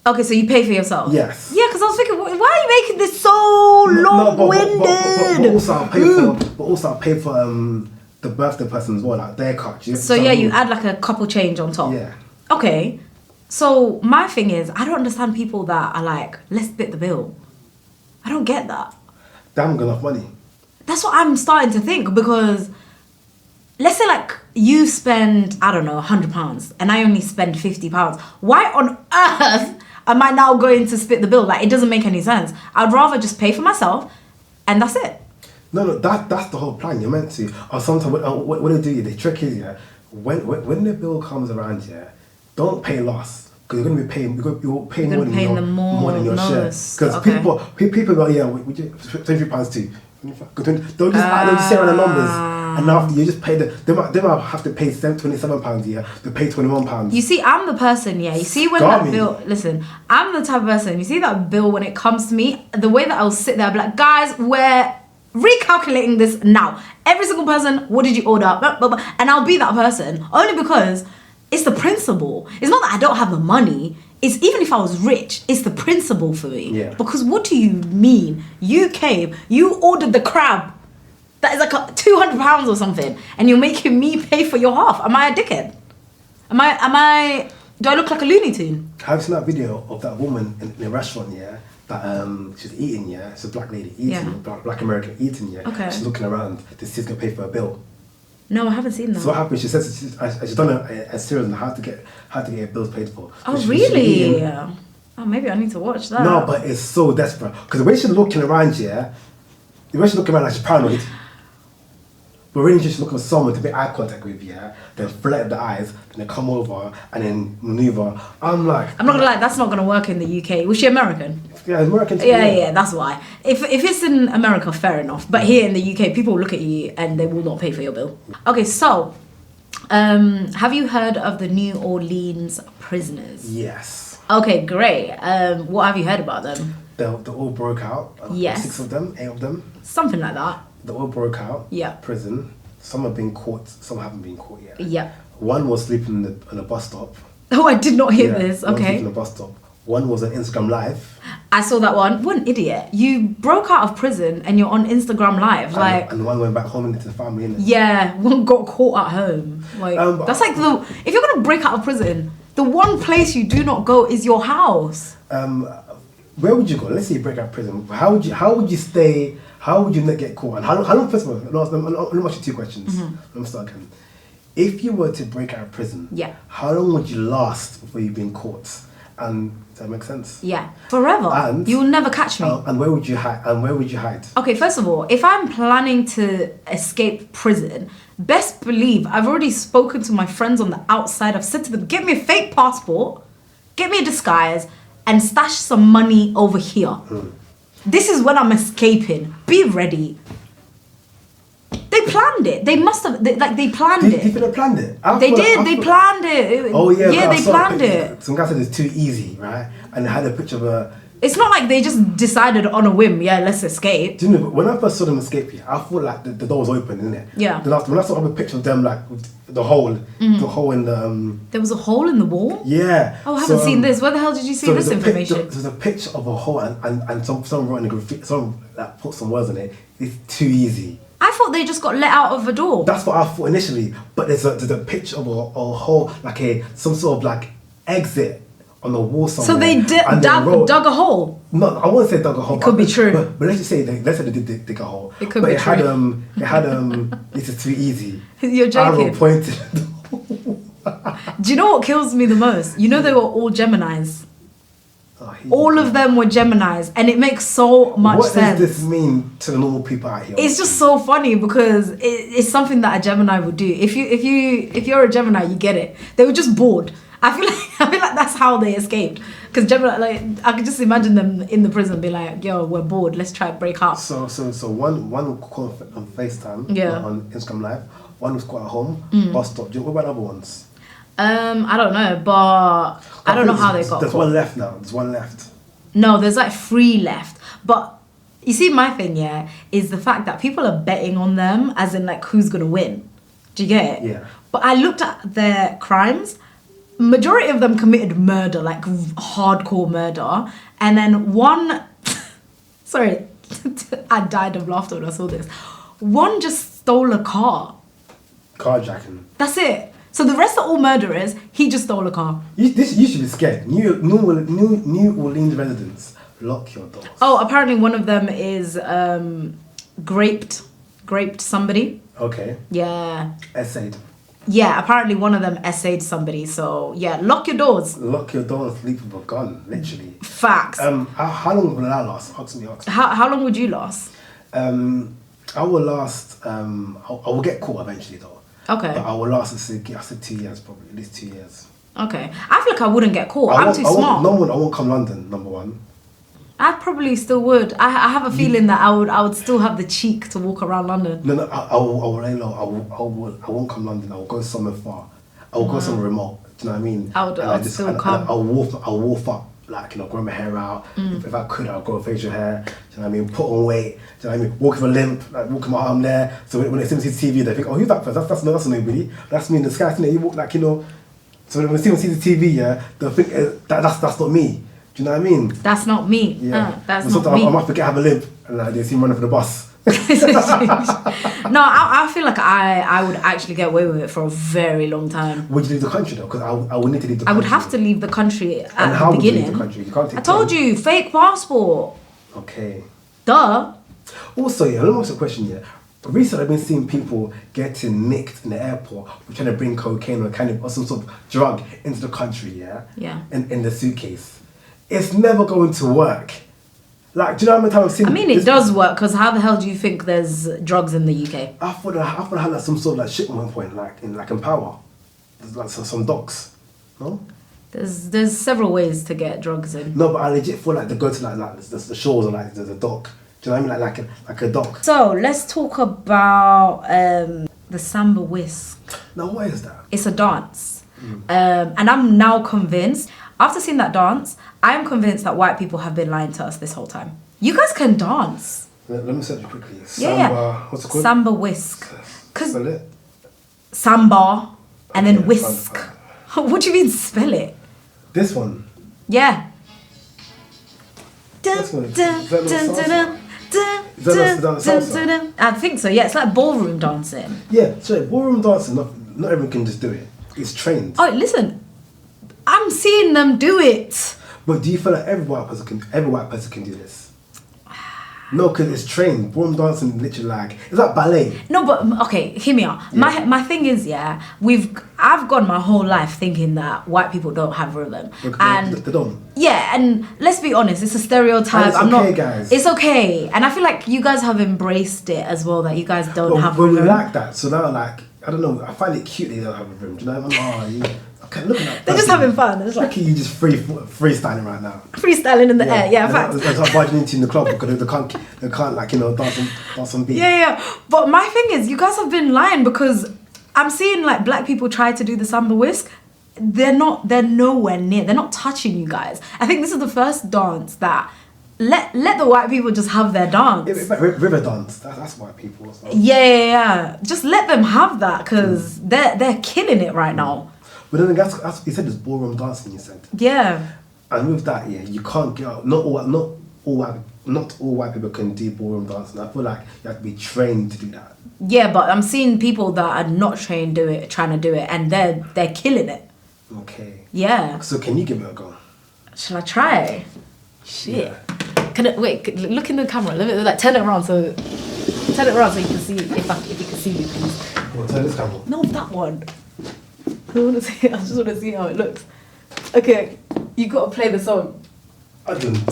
Speaker 1: Okay, so you pay for yourself?
Speaker 2: Yes.
Speaker 1: Yeah, because I was thinking, why are you making this so long-winded?
Speaker 2: But also I'll pay for the birthday person as well, like their cut.
Speaker 1: So yeah, you add like a couple change on top.
Speaker 2: Yeah.
Speaker 1: Okay. So my thing is, I don't understand people that are like, let's split the bill. I don't get that.
Speaker 2: They haven't got enough money. That's
Speaker 1: what I'm starting to think, because let's say like you spend, I don't know, £100 and I only spend £50. Why on earth am I now going to split the bill? Like, it doesn't make any sense. I'd rather just pay for myself and that's it.
Speaker 2: No, that's the whole plan. You're meant to. Or sometimes what they do, the trick is, when the bill comes around, don't pay last, because you're going to be paying. You're paying more than your share. Because people go, we do £23 too. They'll just say around the numbers, and after you just pay they might have to pay £27. They pay £21.
Speaker 1: You see, I'm the person. You see when that bill. Listen, I'm the type of person. You see that bill when it comes to me, the way that I'll sit there, I'll be like, guys, we're recalculating this now. Every single person, what did you order? And I'll be that person only because it's the principle. It's not that I don't have the money. It's even if I was rich, it's the principle for me.
Speaker 2: Yeah.
Speaker 1: Because what do you mean? You came, you ordered the crab that is like £200 or something, and you're making me pay for your half. Am I a dickhead? Do I look like a Looney Tune?
Speaker 2: Have you seen that video of that woman in a restaurant, that she's eating, it's a black lady eating, black American eating,
Speaker 1: Okay.
Speaker 2: She's looking around to see who's going to pay for her bill.
Speaker 1: No, I haven't seen that.
Speaker 2: So what happened? She says she's done a series on how to get her bills paid for.
Speaker 1: Oh, really? Oh, maybe I need to watch that.
Speaker 2: No, but it's so desperate, because the way she's looking around, like she's paranoid. But really, she's looking for someone to make eye contact with, then flirt the eyes, then they come over and then maneuver. I'm not gonna
Speaker 1: lie, that's not gonna work in the UK. Was she American?
Speaker 2: Yeah, American.
Speaker 1: Yeah, that's why. If it's in America, fair enough. But here in the UK, people will look at you and they will not pay for your bill. Okay, so have you heard of the New Orleans prisoners?
Speaker 2: Yes.
Speaker 1: Okay, great. What have you heard about them?
Speaker 2: They all broke out.
Speaker 1: Yes.
Speaker 2: 6 of them, 8 of them.
Speaker 1: Something like that.
Speaker 2: They all broke out.
Speaker 1: Yeah.
Speaker 2: Prison. Some have been caught. Some haven't been caught yet.
Speaker 1: Yeah.
Speaker 2: One was sleeping on a bus stop.
Speaker 1: Oh, I did not hear this.
Speaker 2: One was
Speaker 1: Okay.
Speaker 2: sleeping on a bus stop. One was on Instagram Live.
Speaker 1: I saw that one. What an idiot. You broke out of prison and you're on Instagram Live. Like,
Speaker 2: And one went back home into the family, innit?
Speaker 1: yeah, one got caught at home. Like, that's like if you're going to break out of prison, the one place you do not go is your house.
Speaker 2: Where would you go? Let's say you break out of prison. How would you stay? How would you not get caught? And how long? First of all, let me ask you 2 questions. Let me start again. If you were to break out of prison,
Speaker 1: Yeah.
Speaker 2: how long would you last before you've been caught? And does that make sense?
Speaker 1: Yeah. Forever.
Speaker 2: And
Speaker 1: you will never catch me.
Speaker 2: And where would you hide?
Speaker 1: Okay, first of all, if I'm planning to escape prison, best believe I've already spoken to my friends on the outside. I've said to them, get me a fake passport, get me a disguise, and stash some money over here. This is when I'm escaping. Be ready. They planned it. They must have, they planned
Speaker 2: Do you
Speaker 1: it.
Speaker 2: think they planned it?
Speaker 1: They planned it.
Speaker 2: Oh yeah.
Speaker 1: Yeah,
Speaker 2: but I
Speaker 1: they
Speaker 2: saw
Speaker 1: planned
Speaker 2: it.
Speaker 1: it.
Speaker 2: Some guy said it's too easy, right? And they had a picture of a.
Speaker 1: It's not like they just decided on a whim, yeah, let's escape.
Speaker 2: Do you know, when I first saw them escape here, I thought like the door was open, isn't it?
Speaker 1: Yeah.
Speaker 2: Then after, when I saw a picture of them, like with the hole in the.
Speaker 1: There was a hole in the wall?
Speaker 2: Yeah.
Speaker 1: Oh, I haven't seen this. Where the hell did you see this information?
Speaker 2: There's a picture of a hole and someone wrote in the graffiti, someone like, put some words on it. It's too easy.
Speaker 1: I thought they just got let out of a door.
Speaker 2: That's what I thought initially, but there's a picture of a hole, like some sort of like exit on the wall somewhere.
Speaker 1: So they dug a hole?
Speaker 2: No, I wouldn't say dug a hole.
Speaker 1: It could be true.
Speaker 2: But let's just say they did dig a hole.
Speaker 1: It could
Speaker 2: but
Speaker 1: be
Speaker 2: it
Speaker 1: true.
Speaker 2: Had this is too easy.
Speaker 1: You're joking.
Speaker 2: Arrow pointed.
Speaker 1: Do you know what kills me the most? You know they were all Geminis.
Speaker 2: Oh,
Speaker 1: All of them were Geminis, and it makes so much sense.
Speaker 2: What does this mean to the normal people out here?
Speaker 1: It's just so funny because it's something that a Gemini would do. If you're a Gemini, you get it. They were just bored. I feel like that's how they escaped. Because Gemini, like, I could just imagine them in the prison, be like, "Yo, we're bored. Let's try to break out."
Speaker 2: So one called on FaceTime,
Speaker 1: Yeah,
Speaker 2: on Instagram Live. One was caught at home, bus stop. What about other ones?
Speaker 1: I don't know, but I don't know how they got.
Speaker 2: There's one left now. There's one left.
Speaker 1: No, there's like 3 left. But you see, my thing, yeah, is the fact that people are betting on them, as in like who's gonna win. Do you get it?
Speaker 2: Yeah.
Speaker 1: But I looked at their crimes. Majority of them committed murder, like hardcore murder, and then one. Sorry, I died of laughter when I saw this. One just stole a car.
Speaker 2: Carjacking.
Speaker 1: That's it. So the rest are all murderers. He just stole a car.
Speaker 2: You should be scared. New Orleans residents, lock your doors.
Speaker 1: Oh, apparently one of them is graped somebody.
Speaker 2: Okay.
Speaker 1: Yeah.
Speaker 2: Essayed.
Speaker 1: Yeah, apparently one of them essayed somebody. So yeah, lock your doors.
Speaker 2: Lock your door and sleep with a gun, literally.
Speaker 1: Facts.
Speaker 2: How long will that last? Ask me.
Speaker 1: How long would you last?
Speaker 2: I will last. I will get caught eventually though.
Speaker 1: Okay.
Speaker 2: But I will last. I said 2 years probably, at least 2 years.
Speaker 1: Okay. I feel like I wouldn't get caught. I'm too smart.
Speaker 2: I won't come London. Number one.
Speaker 1: I probably still would. I have a feeling that I would still have the cheek to walk around London.
Speaker 2: No, I won't come London. I will go somewhere far. I will go somewhere remote. Do you know what I mean?
Speaker 1: I'll still come.
Speaker 2: I'll wolf up, like, you know, grow my hair out. If I could, I'll grow facial hair. Do you know what I mean? Put on weight. Do you know what I mean? Walk with a limp, like walk with my arm there. So when they see me on TV, they think, oh, who's that person? That's nobody. That's me in the sky. You walk like, you know. So when they see me on TV, yeah, they'll think that's not me. Do you know what I mean?
Speaker 1: That's not me.
Speaker 2: Yeah.
Speaker 1: That's not me.
Speaker 2: I might forget I have a limp, and like, they see me running for the bus.
Speaker 1: No, I feel like I would actually get away with it for a very long time.
Speaker 2: Would you leave the country though? Because I would need to leave the country.
Speaker 1: I would have to leave the country at
Speaker 2: and
Speaker 1: the
Speaker 2: how
Speaker 1: beginning.
Speaker 2: Would you leave the country? You can't take
Speaker 1: I told you, fake passport.
Speaker 2: Okay.
Speaker 1: Duh.
Speaker 2: Also, yeah, let me ask you a question. Yeah, recently I've been seeing people getting nicked in the airport for trying to bring cocaine or some sort of drug into the country. Yeah.
Speaker 1: Yeah.
Speaker 2: In the suitcase. It's never going to work. Like, do you know how many times I've seen?
Speaker 1: I mean, it does work, because how the hell do you think there's drugs in the UK?
Speaker 2: I thought I had like some sort of like shit at one point, like in Power. There's like some docks, no?
Speaker 1: There's several ways to get drugs in.
Speaker 2: No, but I legit feel like they go to like the shores or like there's a dock. Do you know what I mean? Like a dock.
Speaker 1: So let's talk about the Samba Wisk.
Speaker 2: Now, what is that?
Speaker 1: It's a dance. And I'm now convinced. after seeing that dance, I'm convinced that white people have been lying to us this whole time. You guys can dance.
Speaker 2: Let me search it quickly.
Speaker 1: Yeah.
Speaker 2: What's it called?
Speaker 1: Samba Wisk.
Speaker 2: Spell it.
Speaker 1: Samba and then whisk.
Speaker 2: Fine.
Speaker 1: What do you mean spell it?
Speaker 2: This one.
Speaker 1: Yeah.
Speaker 2: This one. Is that not salsa?
Speaker 1: I think so, yeah. It's like ballroom dancing.
Speaker 2: Yeah, sorry, ballroom dancing, not everyone can just do it. It's trained.
Speaker 1: Oh, listen. I'm seeing them do it.
Speaker 2: But do you feel like every white person can do this? No, because it's trained. Ballroom dancing literally it's like ballet.
Speaker 1: No, but okay, hear me out.
Speaker 2: Yeah.
Speaker 1: My thing is, yeah, I've gone my whole life thinking that white people don't have rhythm.
Speaker 2: And they don't.
Speaker 1: Yeah, and let's be honest, it's a stereotype.
Speaker 2: And it's guys.
Speaker 1: It's okay. And I feel like you guys have embraced it as well, that you guys don't have rhythm.
Speaker 2: But we like that. So now, I don't know, I find it cute that you don't have a rhythm. Do you know what I mean? Okay, look at that.
Speaker 1: They're just having fun. It's
Speaker 2: like you just freestyling right now.
Speaker 1: Freestyling in the air, yeah, in fact.
Speaker 2: They're not budging into in the club because they can't dance on beat.
Speaker 1: Yeah. But my thing is, you guys have been lying, because I'm seeing like black people try to do the Samba Wisk. They're nowhere near. They're not touching you guys. I think this is the first dance that let the white people just have their dance.
Speaker 2: Yeah, river dance. That's white people.
Speaker 1: Yeah. Just let them have that, because they're killing it right now.
Speaker 2: But then that's you said, there's ballroom dancing. You said.
Speaker 1: Yeah.
Speaker 2: And with that, yeah, you can't get out. Not all white people can do ballroom dancing. I feel like you have to be trained to do that.
Speaker 1: Yeah, but I'm seeing people that are not trained trying to do it, and they're killing it.
Speaker 2: Okay.
Speaker 1: Yeah.
Speaker 2: So can you give it a go?
Speaker 1: Shall I try? Shit.
Speaker 2: Yeah.
Speaker 1: Look in the camera. Turn it around so you can see if you can see me, please.
Speaker 2: What, turn this camera?
Speaker 1: No, that one. I just want to see how it looks. Okay, you got to play the song.
Speaker 2: Am
Speaker 1: I doing it?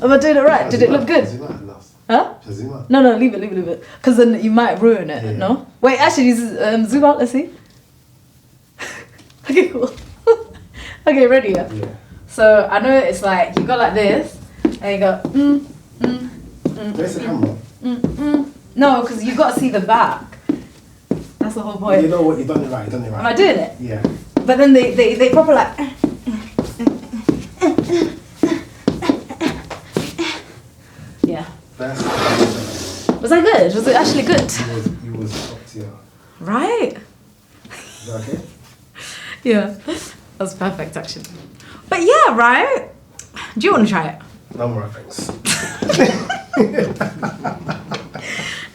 Speaker 1: Am I doing it right? Did it look good? Huh? No, leave it. Because then you might ruin it, no? Wait, actually, zoom out, let's see. Okay, cool. Okay, ready? Yeah. So, I know it's like, you go like this, and you go,
Speaker 2: Where's the camera?
Speaker 1: No, because you got to see the back. That's the whole point.
Speaker 2: You know what? You've done it right.
Speaker 1: Am I doing it?
Speaker 2: Yeah.
Speaker 1: But then they proper like... Yeah. Was that good? Was it actually good?
Speaker 2: You was top tier.
Speaker 1: Right?
Speaker 2: Is that okay?
Speaker 1: Yeah. That was perfect, actually. But yeah, right? Do you want to try it?
Speaker 2: No more thanks.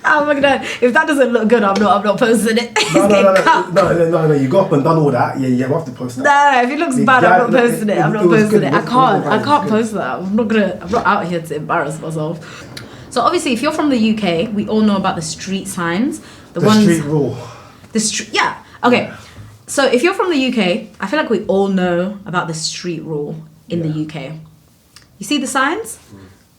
Speaker 1: Oh my god! If that doesn't look good, I'm not posting it.
Speaker 2: No. You got up and done all that. Yeah, you have to post that.
Speaker 1: No, if it looks bad, I'm not posting it. I'm not posting it. I can't post that. I'm not out here to embarrass myself. So obviously, if you're from the UK, we all know about the street signs. The
Speaker 2: street rule.
Speaker 1: Yeah. Okay. So if you're from the UK, I feel like we all know about the street rule in the UK. You see the signs?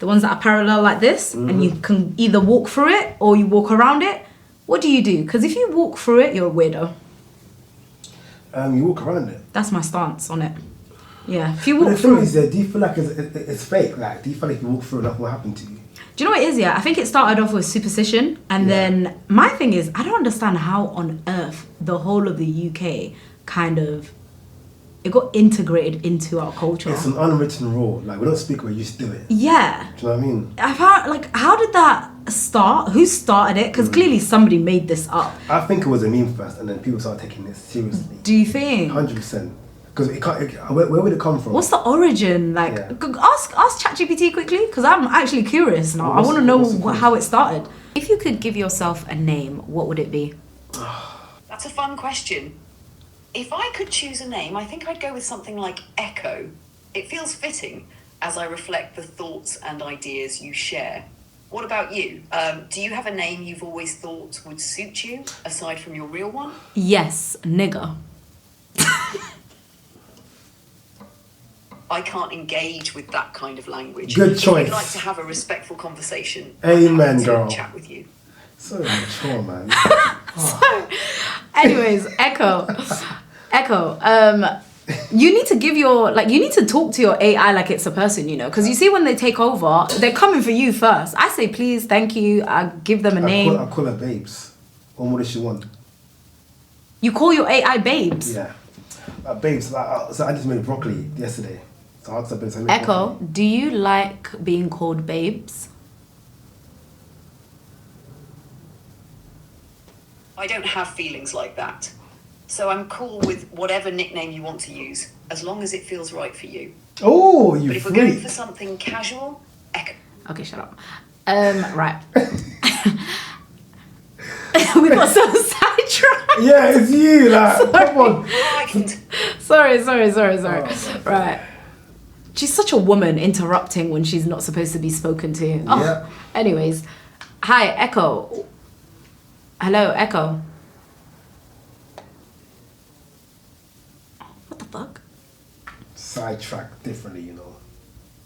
Speaker 1: The ones that are parallel like this, and you can either walk through it or you walk around it. What do you do? Because if you walk through it, you're a weirdo.
Speaker 2: You walk around it.
Speaker 1: That's my stance on it. Yeah. If you walk through...
Speaker 2: The thing is, do you feel like it's fake? Like, do you feel like you walk through it, nothing will happen to you?
Speaker 1: Do you know what it is? Yeah, I think it started off with superstition, and then my thing is, I don't understand how on earth the whole of the UK it got integrated into our culture.
Speaker 2: It's an unwritten rule. Like, we don't speak, we just do it.
Speaker 1: Yeah.
Speaker 2: Do you know what I mean?
Speaker 1: I found, how did that start? Who started it? Because clearly somebody made this up.
Speaker 2: I think it was a meme first, and then people started taking it seriously.
Speaker 1: Do you think?
Speaker 2: 100%. Because where would it come from?
Speaker 1: What's the origin? Ask ChatGPT quickly, because I'm actually curious now. I want to know how it started. If you could give yourself a name, what would it be?
Speaker 3: That's a fun question. If I could choose a name, I think I'd go with something like Echo. It feels fitting as I reflect the thoughts and ideas you share. What about you? Do you have a name you've always thought would suit you, aside from your real one?
Speaker 1: Yes, nigger.
Speaker 3: I can't engage with that kind of language.
Speaker 2: Good choice.
Speaker 3: I'd like to have a respectful conversation.
Speaker 2: Amen, girl.
Speaker 3: Chat with you.
Speaker 2: So mature, man.
Speaker 1: Anyways, Echo. You need to give you need to talk to your AI like it's a person, you know, because you see when they take over, they're coming for you first. I say please, thank you. I give them a name.
Speaker 2: I call her babes. What does she want?
Speaker 1: You call your AI babes?
Speaker 2: Yeah. Babes, so I just made broccoli yesterday. So I asked her, babes,
Speaker 1: Echo,
Speaker 2: broccoli.
Speaker 1: do you like being called babes?
Speaker 3: I don't have feelings like that. So I'm cool with whatever nickname you want to use, as long as it feels right for you.
Speaker 2: Oh, you
Speaker 3: But if
Speaker 2: freak.
Speaker 3: we're going for something casual, Echo.
Speaker 1: Okay, shut up. Right. We got so sidetracked.
Speaker 2: Yeah, it's you. Like, come on.
Speaker 1: Sorry. Right. She's such a woman interrupting when she's not supposed to be spoken to. Oh,
Speaker 2: Yeah.
Speaker 1: Anyways. Hi, Echo. Hello, Echo. What the fuck?
Speaker 2: Sidetrack differently, you know.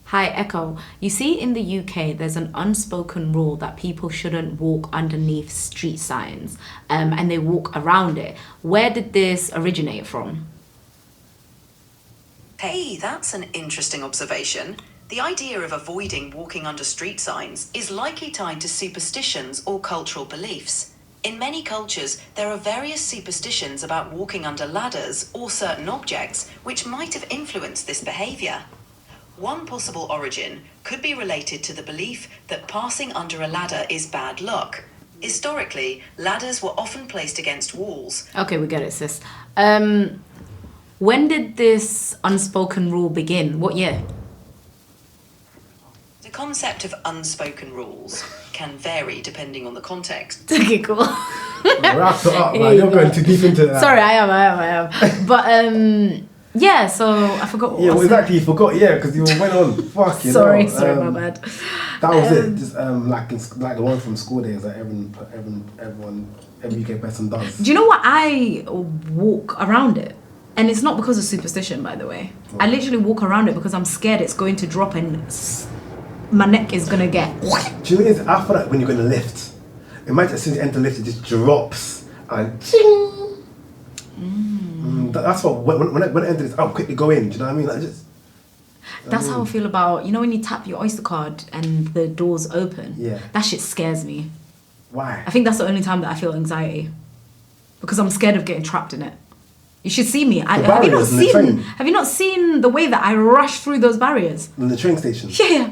Speaker 1: Hi, Echo. You see, in the UK, there's an unspoken rule that people shouldn't walk underneath street signs, and they walk around it. Where did this originate from?
Speaker 3: Hey, that's an interesting observation. The idea of avoiding walking under street signs is likely tied to superstitions or cultural beliefs. In many cultures, there are various superstitions about walking under ladders or certain objects which might have influenced this behaviour. One possible origin could be related to the belief that passing under a ladder is bad luck. Historically, ladders were often placed against walls.
Speaker 1: Okay, we get it, sis. When did this unspoken rule begin? What year?
Speaker 3: The concept of unspoken rules can vary depending on the context.
Speaker 1: Okay, cool.
Speaker 2: Wrap it up, man. You're going too deep into that.
Speaker 1: Sorry, I am. But, yeah, so I forgot what
Speaker 2: Yeah, well,
Speaker 1: was
Speaker 2: exactly. You forgot, yeah, because you went on. Fucking
Speaker 1: Sorry,
Speaker 2: hell.
Speaker 1: my bad.
Speaker 2: That was it. Just like the one from school days that every UK person does.
Speaker 1: Do you know what? I walk around it. And it's not because of superstition, by the way. I literally walk around it because I'm scared it's going to drop and my neck is going to get...
Speaker 2: Do you know what it is? I feel like when you're going to lift, imagine as soon as you enter the lift, it just drops and ching. That's what, when I enter this, I'll quickly go in. Do you know what I mean? Like just...
Speaker 1: That's how I feel about, you know, when you tap your Oyster card and the doors open?
Speaker 2: Yeah.
Speaker 1: That shit scares me.
Speaker 2: Why?
Speaker 1: I think that's the only time that I feel anxiety. Because I'm scared of getting trapped in it. You should see me. Have you not seen the way that I rush through those barriers?
Speaker 2: In the train station?
Speaker 1: Yeah.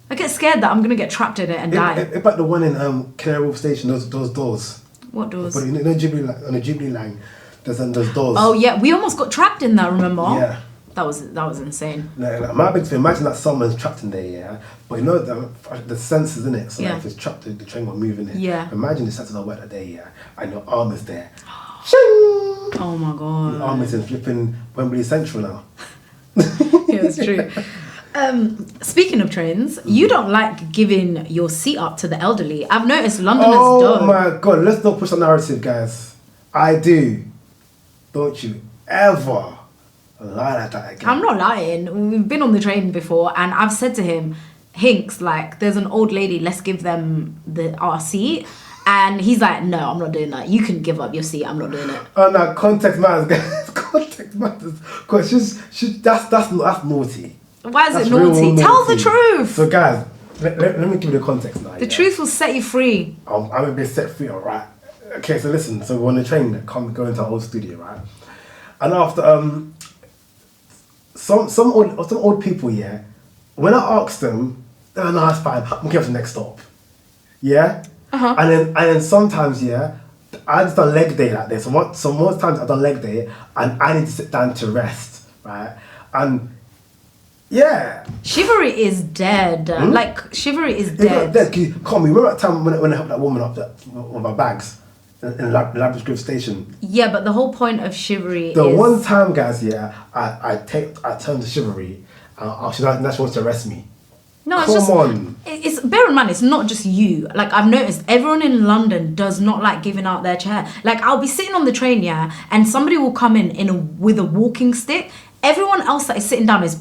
Speaker 1: I get scared that I'm going to get trapped in it and die.
Speaker 2: It's like the one in Canary Wharf Station, those doors.
Speaker 1: What doors?
Speaker 2: But on the Jubilee line, there's doors.
Speaker 1: Oh yeah, we almost got trapped in that, remember?
Speaker 2: Yeah.
Speaker 1: That was insane.
Speaker 2: My big thing, imagine that someone's trapped in there, yeah? But you know the sensors in it, so like if it's trapped, the train won't move in it.
Speaker 1: Yeah.
Speaker 2: Imagine the sensors are work that day, yeah? And your arm is there.
Speaker 1: Oh my god.
Speaker 2: Your arm is in flipping Wembley Central now.
Speaker 1: Yeah, it's true. Speaking of trains, you don't like giving your seat up to the elderly. I've noticed Londoners don't.
Speaker 2: Oh my god, let's not push the narrative, guys. I do. Don't you ever lie like that again.
Speaker 1: I'm not lying. We've been on the train before and I've said to him, Hinks, like, there's an old lady, let's give them our seat. And he's like, no, I'm not doing that. You can give up your seat, I'm not doing it.
Speaker 2: Oh no, context matters, guys. Context matters. Because that's naughty.
Speaker 1: Why is
Speaker 2: That's
Speaker 1: it naughty?
Speaker 2: real
Speaker 1: Tell the
Speaker 2: naughty.
Speaker 1: truth.
Speaker 2: So guys, let me give you the context now.
Speaker 1: The truth will set you free.
Speaker 2: I'm gonna be set free, alright? Okay, so listen, so we're on the train that go into our old studio, right? And after some old people, yeah, when I asked them, oh no, that's fine, I'm going to the next stop. Yeah?
Speaker 1: Uh-huh.
Speaker 2: And then sometimes, yeah, I just done leg day like this. So most times I've done leg day and I need to sit down to rest, right? And yeah.
Speaker 1: Chivalry is dead. Like, chivalry is dead.
Speaker 2: It's not dead. Come on, remember that time when I helped that woman up with her bags in Labrador Grove Station?
Speaker 1: Yeah, but the whole point of chivalry
Speaker 2: The
Speaker 1: is...
Speaker 2: one time, guys, yeah, I turned to chivalry and she wants to arrest me.
Speaker 1: No, it's
Speaker 2: Come on.
Speaker 1: It's bear in mind, it's not just you. Like, I've noticed everyone in London does not like giving out their chair. Like, I'll be sitting on the train, yeah, and somebody will come with a walking stick. Everyone else that is sitting down is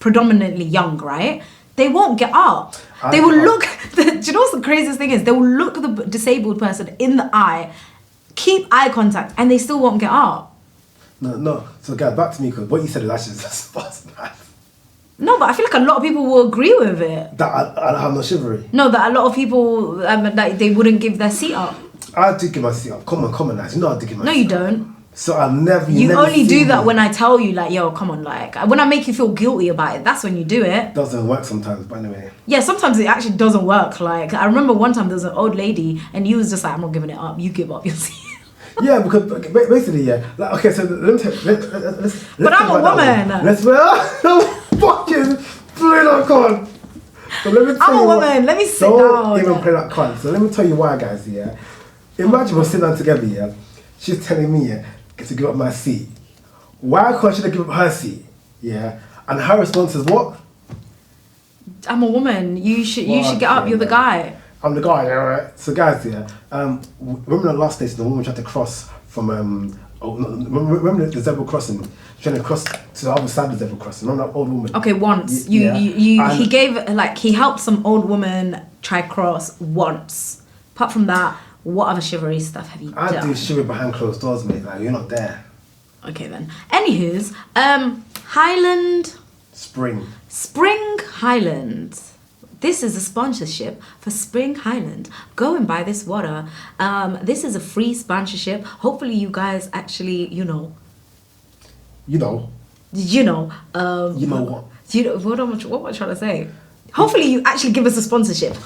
Speaker 1: predominantly young, right? They won't get up. They will look. Do you know what's the craziest thing is? They will look the disabled person in the eye, keep eye contact, and they still won't get up.
Speaker 2: No. So, guys, back to me, because what you said is actually just
Speaker 1: No, but I feel like a lot of people will agree with it.
Speaker 2: That I have no chivalry.
Speaker 1: No, that a lot of people, that they wouldn't give their seat up.
Speaker 2: I do give my seat up. Come on, lads. You know I do give my seat up.
Speaker 1: No, you don't.
Speaker 2: So I've never...
Speaker 1: You
Speaker 2: never
Speaker 1: only do
Speaker 2: seen
Speaker 1: that
Speaker 2: me.
Speaker 1: when I tell you, like, yo, come on, like, when I make you feel guilty about it, that's when you do it.
Speaker 2: Doesn't work sometimes, but anyway.
Speaker 1: Yeah, sometimes it actually doesn't work. Like, I remember one time there was an old lady and you was just like, I'm not giving it up. You give up your seat.
Speaker 2: Yeah, because basically, yeah. Like, okay, so let's
Speaker 1: But I'm a woman.
Speaker 2: Let's fucking play that card. So let me tell
Speaker 1: I'm
Speaker 2: you
Speaker 1: a
Speaker 2: what-
Speaker 1: woman. Let me sit
Speaker 2: Don't
Speaker 1: down.
Speaker 2: even play that card. So let me tell you why, guys. Yeah. Imagine we're sitting down together. Yeah. She's telling me to give up my seat. Why can't she give up her seat? Yeah. And her response is what?
Speaker 1: I'm a woman. You should get up. You're the guy.
Speaker 2: I'm the guy, yeah, right? So guys, yeah, remember the last station, the woman tried to cross from, remember the zebra crossing? Trying to cross to the other side of the zebra crossing. Remember that old woman?
Speaker 1: Okay, once. He helped some old woman try cross once. Apart from that, what other chivalry stuff have you done?
Speaker 2: I do chivalry behind closed doors, mate. Like, you're not there.
Speaker 1: Okay then. Anywho's, Highland... Spring Highland. This is a sponsorship for Spring Highland. Go and buy this water. This is a free sponsorship. Hopefully you guys actually,
Speaker 2: You know what?
Speaker 1: What am I trying to say? Hopefully you actually give us a sponsorship.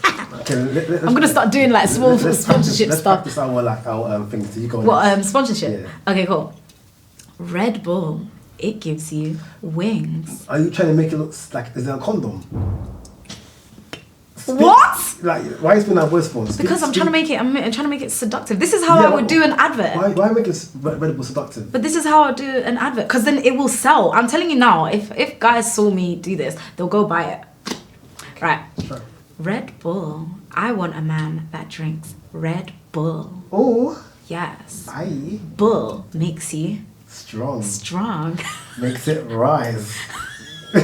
Speaker 2: Okay,
Speaker 1: I'm gonna start doing like small sponsorship
Speaker 2: let's
Speaker 1: stuff.
Speaker 2: practice our things. So you go
Speaker 1: What
Speaker 2: next.
Speaker 1: sponsorship?
Speaker 2: Yeah.
Speaker 1: Okay, cool. Red Bull. It gives you wings.
Speaker 2: Are you trying to make it look like is there a condom?
Speaker 1: What?
Speaker 2: Like, why is that voice phone?
Speaker 1: Because I'm trying to make it seductive. This is how I would do an advert.
Speaker 2: Why make it Red Bull seductive?
Speaker 1: But this is how I do an advert. Because then it will sell. I'm telling you now, if guys saw me do this, they'll go buy it. Right.
Speaker 2: Sure.
Speaker 1: Red Bull. I want a man that drinks Red Bull.
Speaker 2: Oh.
Speaker 1: Yes.
Speaker 2: Aye.
Speaker 1: Bull makes you
Speaker 2: Strong.
Speaker 1: Makes
Speaker 2: it rise.
Speaker 1: No!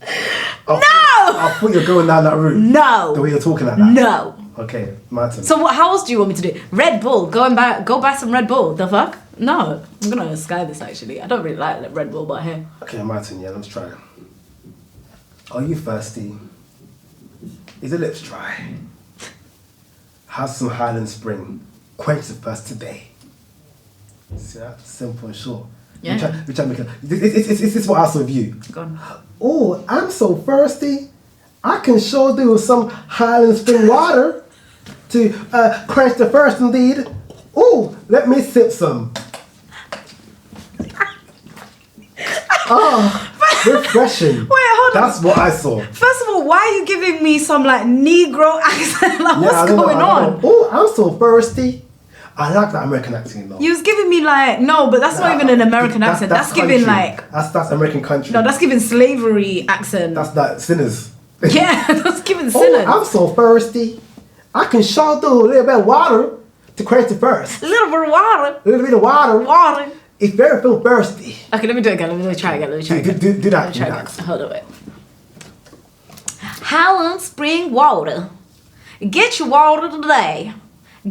Speaker 2: I thought you're going down that route.
Speaker 1: No!
Speaker 2: The way you're talking like that.
Speaker 1: No!
Speaker 2: Okay, my turn.
Speaker 1: So how else do you want me to do? Red Bull. Go buy some Red Bull. The fuck? No. I'm gonna sky this actually. I don't really like Red Bull, but hey.
Speaker 2: Okay, my turn, yeah, let's try it. Are you thirsty? Is your lips dry? Have some Highland Spring. Quench the thirst today. See that? Simple and short.
Speaker 1: Yeah.
Speaker 2: We try to make it. This is what I saw of you.
Speaker 1: Go on.
Speaker 2: Oh, I'm so thirsty. I can sure do some Highland Spring water to quench the thirst indeed. Oh, let me sip some. Refreshing.
Speaker 1: Wait, hold on.
Speaker 2: That's what I saw.
Speaker 1: First of all, why are you giving me some like Negro accent? Like, what's going on?
Speaker 2: Oh, I'm so thirsty. I like that American accent though.
Speaker 1: You was giving me like, no, but that's not even an American accent. That's giving
Speaker 2: country.
Speaker 1: like,
Speaker 2: That's American country.
Speaker 1: no, that's giving slavery accent.
Speaker 2: That's that sinners.
Speaker 1: Yeah, that's giving
Speaker 2: Oh,
Speaker 1: sinners.
Speaker 2: I'm so thirsty. I can sure do a little bit of water to quench the thirst.
Speaker 1: A little bit of water.
Speaker 2: A little bit of water.
Speaker 1: Water.
Speaker 2: If you ever feel thirsty.
Speaker 1: Okay, let me do it again. Let me try again.
Speaker 2: Do that.
Speaker 1: Let
Speaker 2: Do
Speaker 1: me try again.
Speaker 2: that.
Speaker 1: Hold on, wait. Highland Spring water. Get your water today.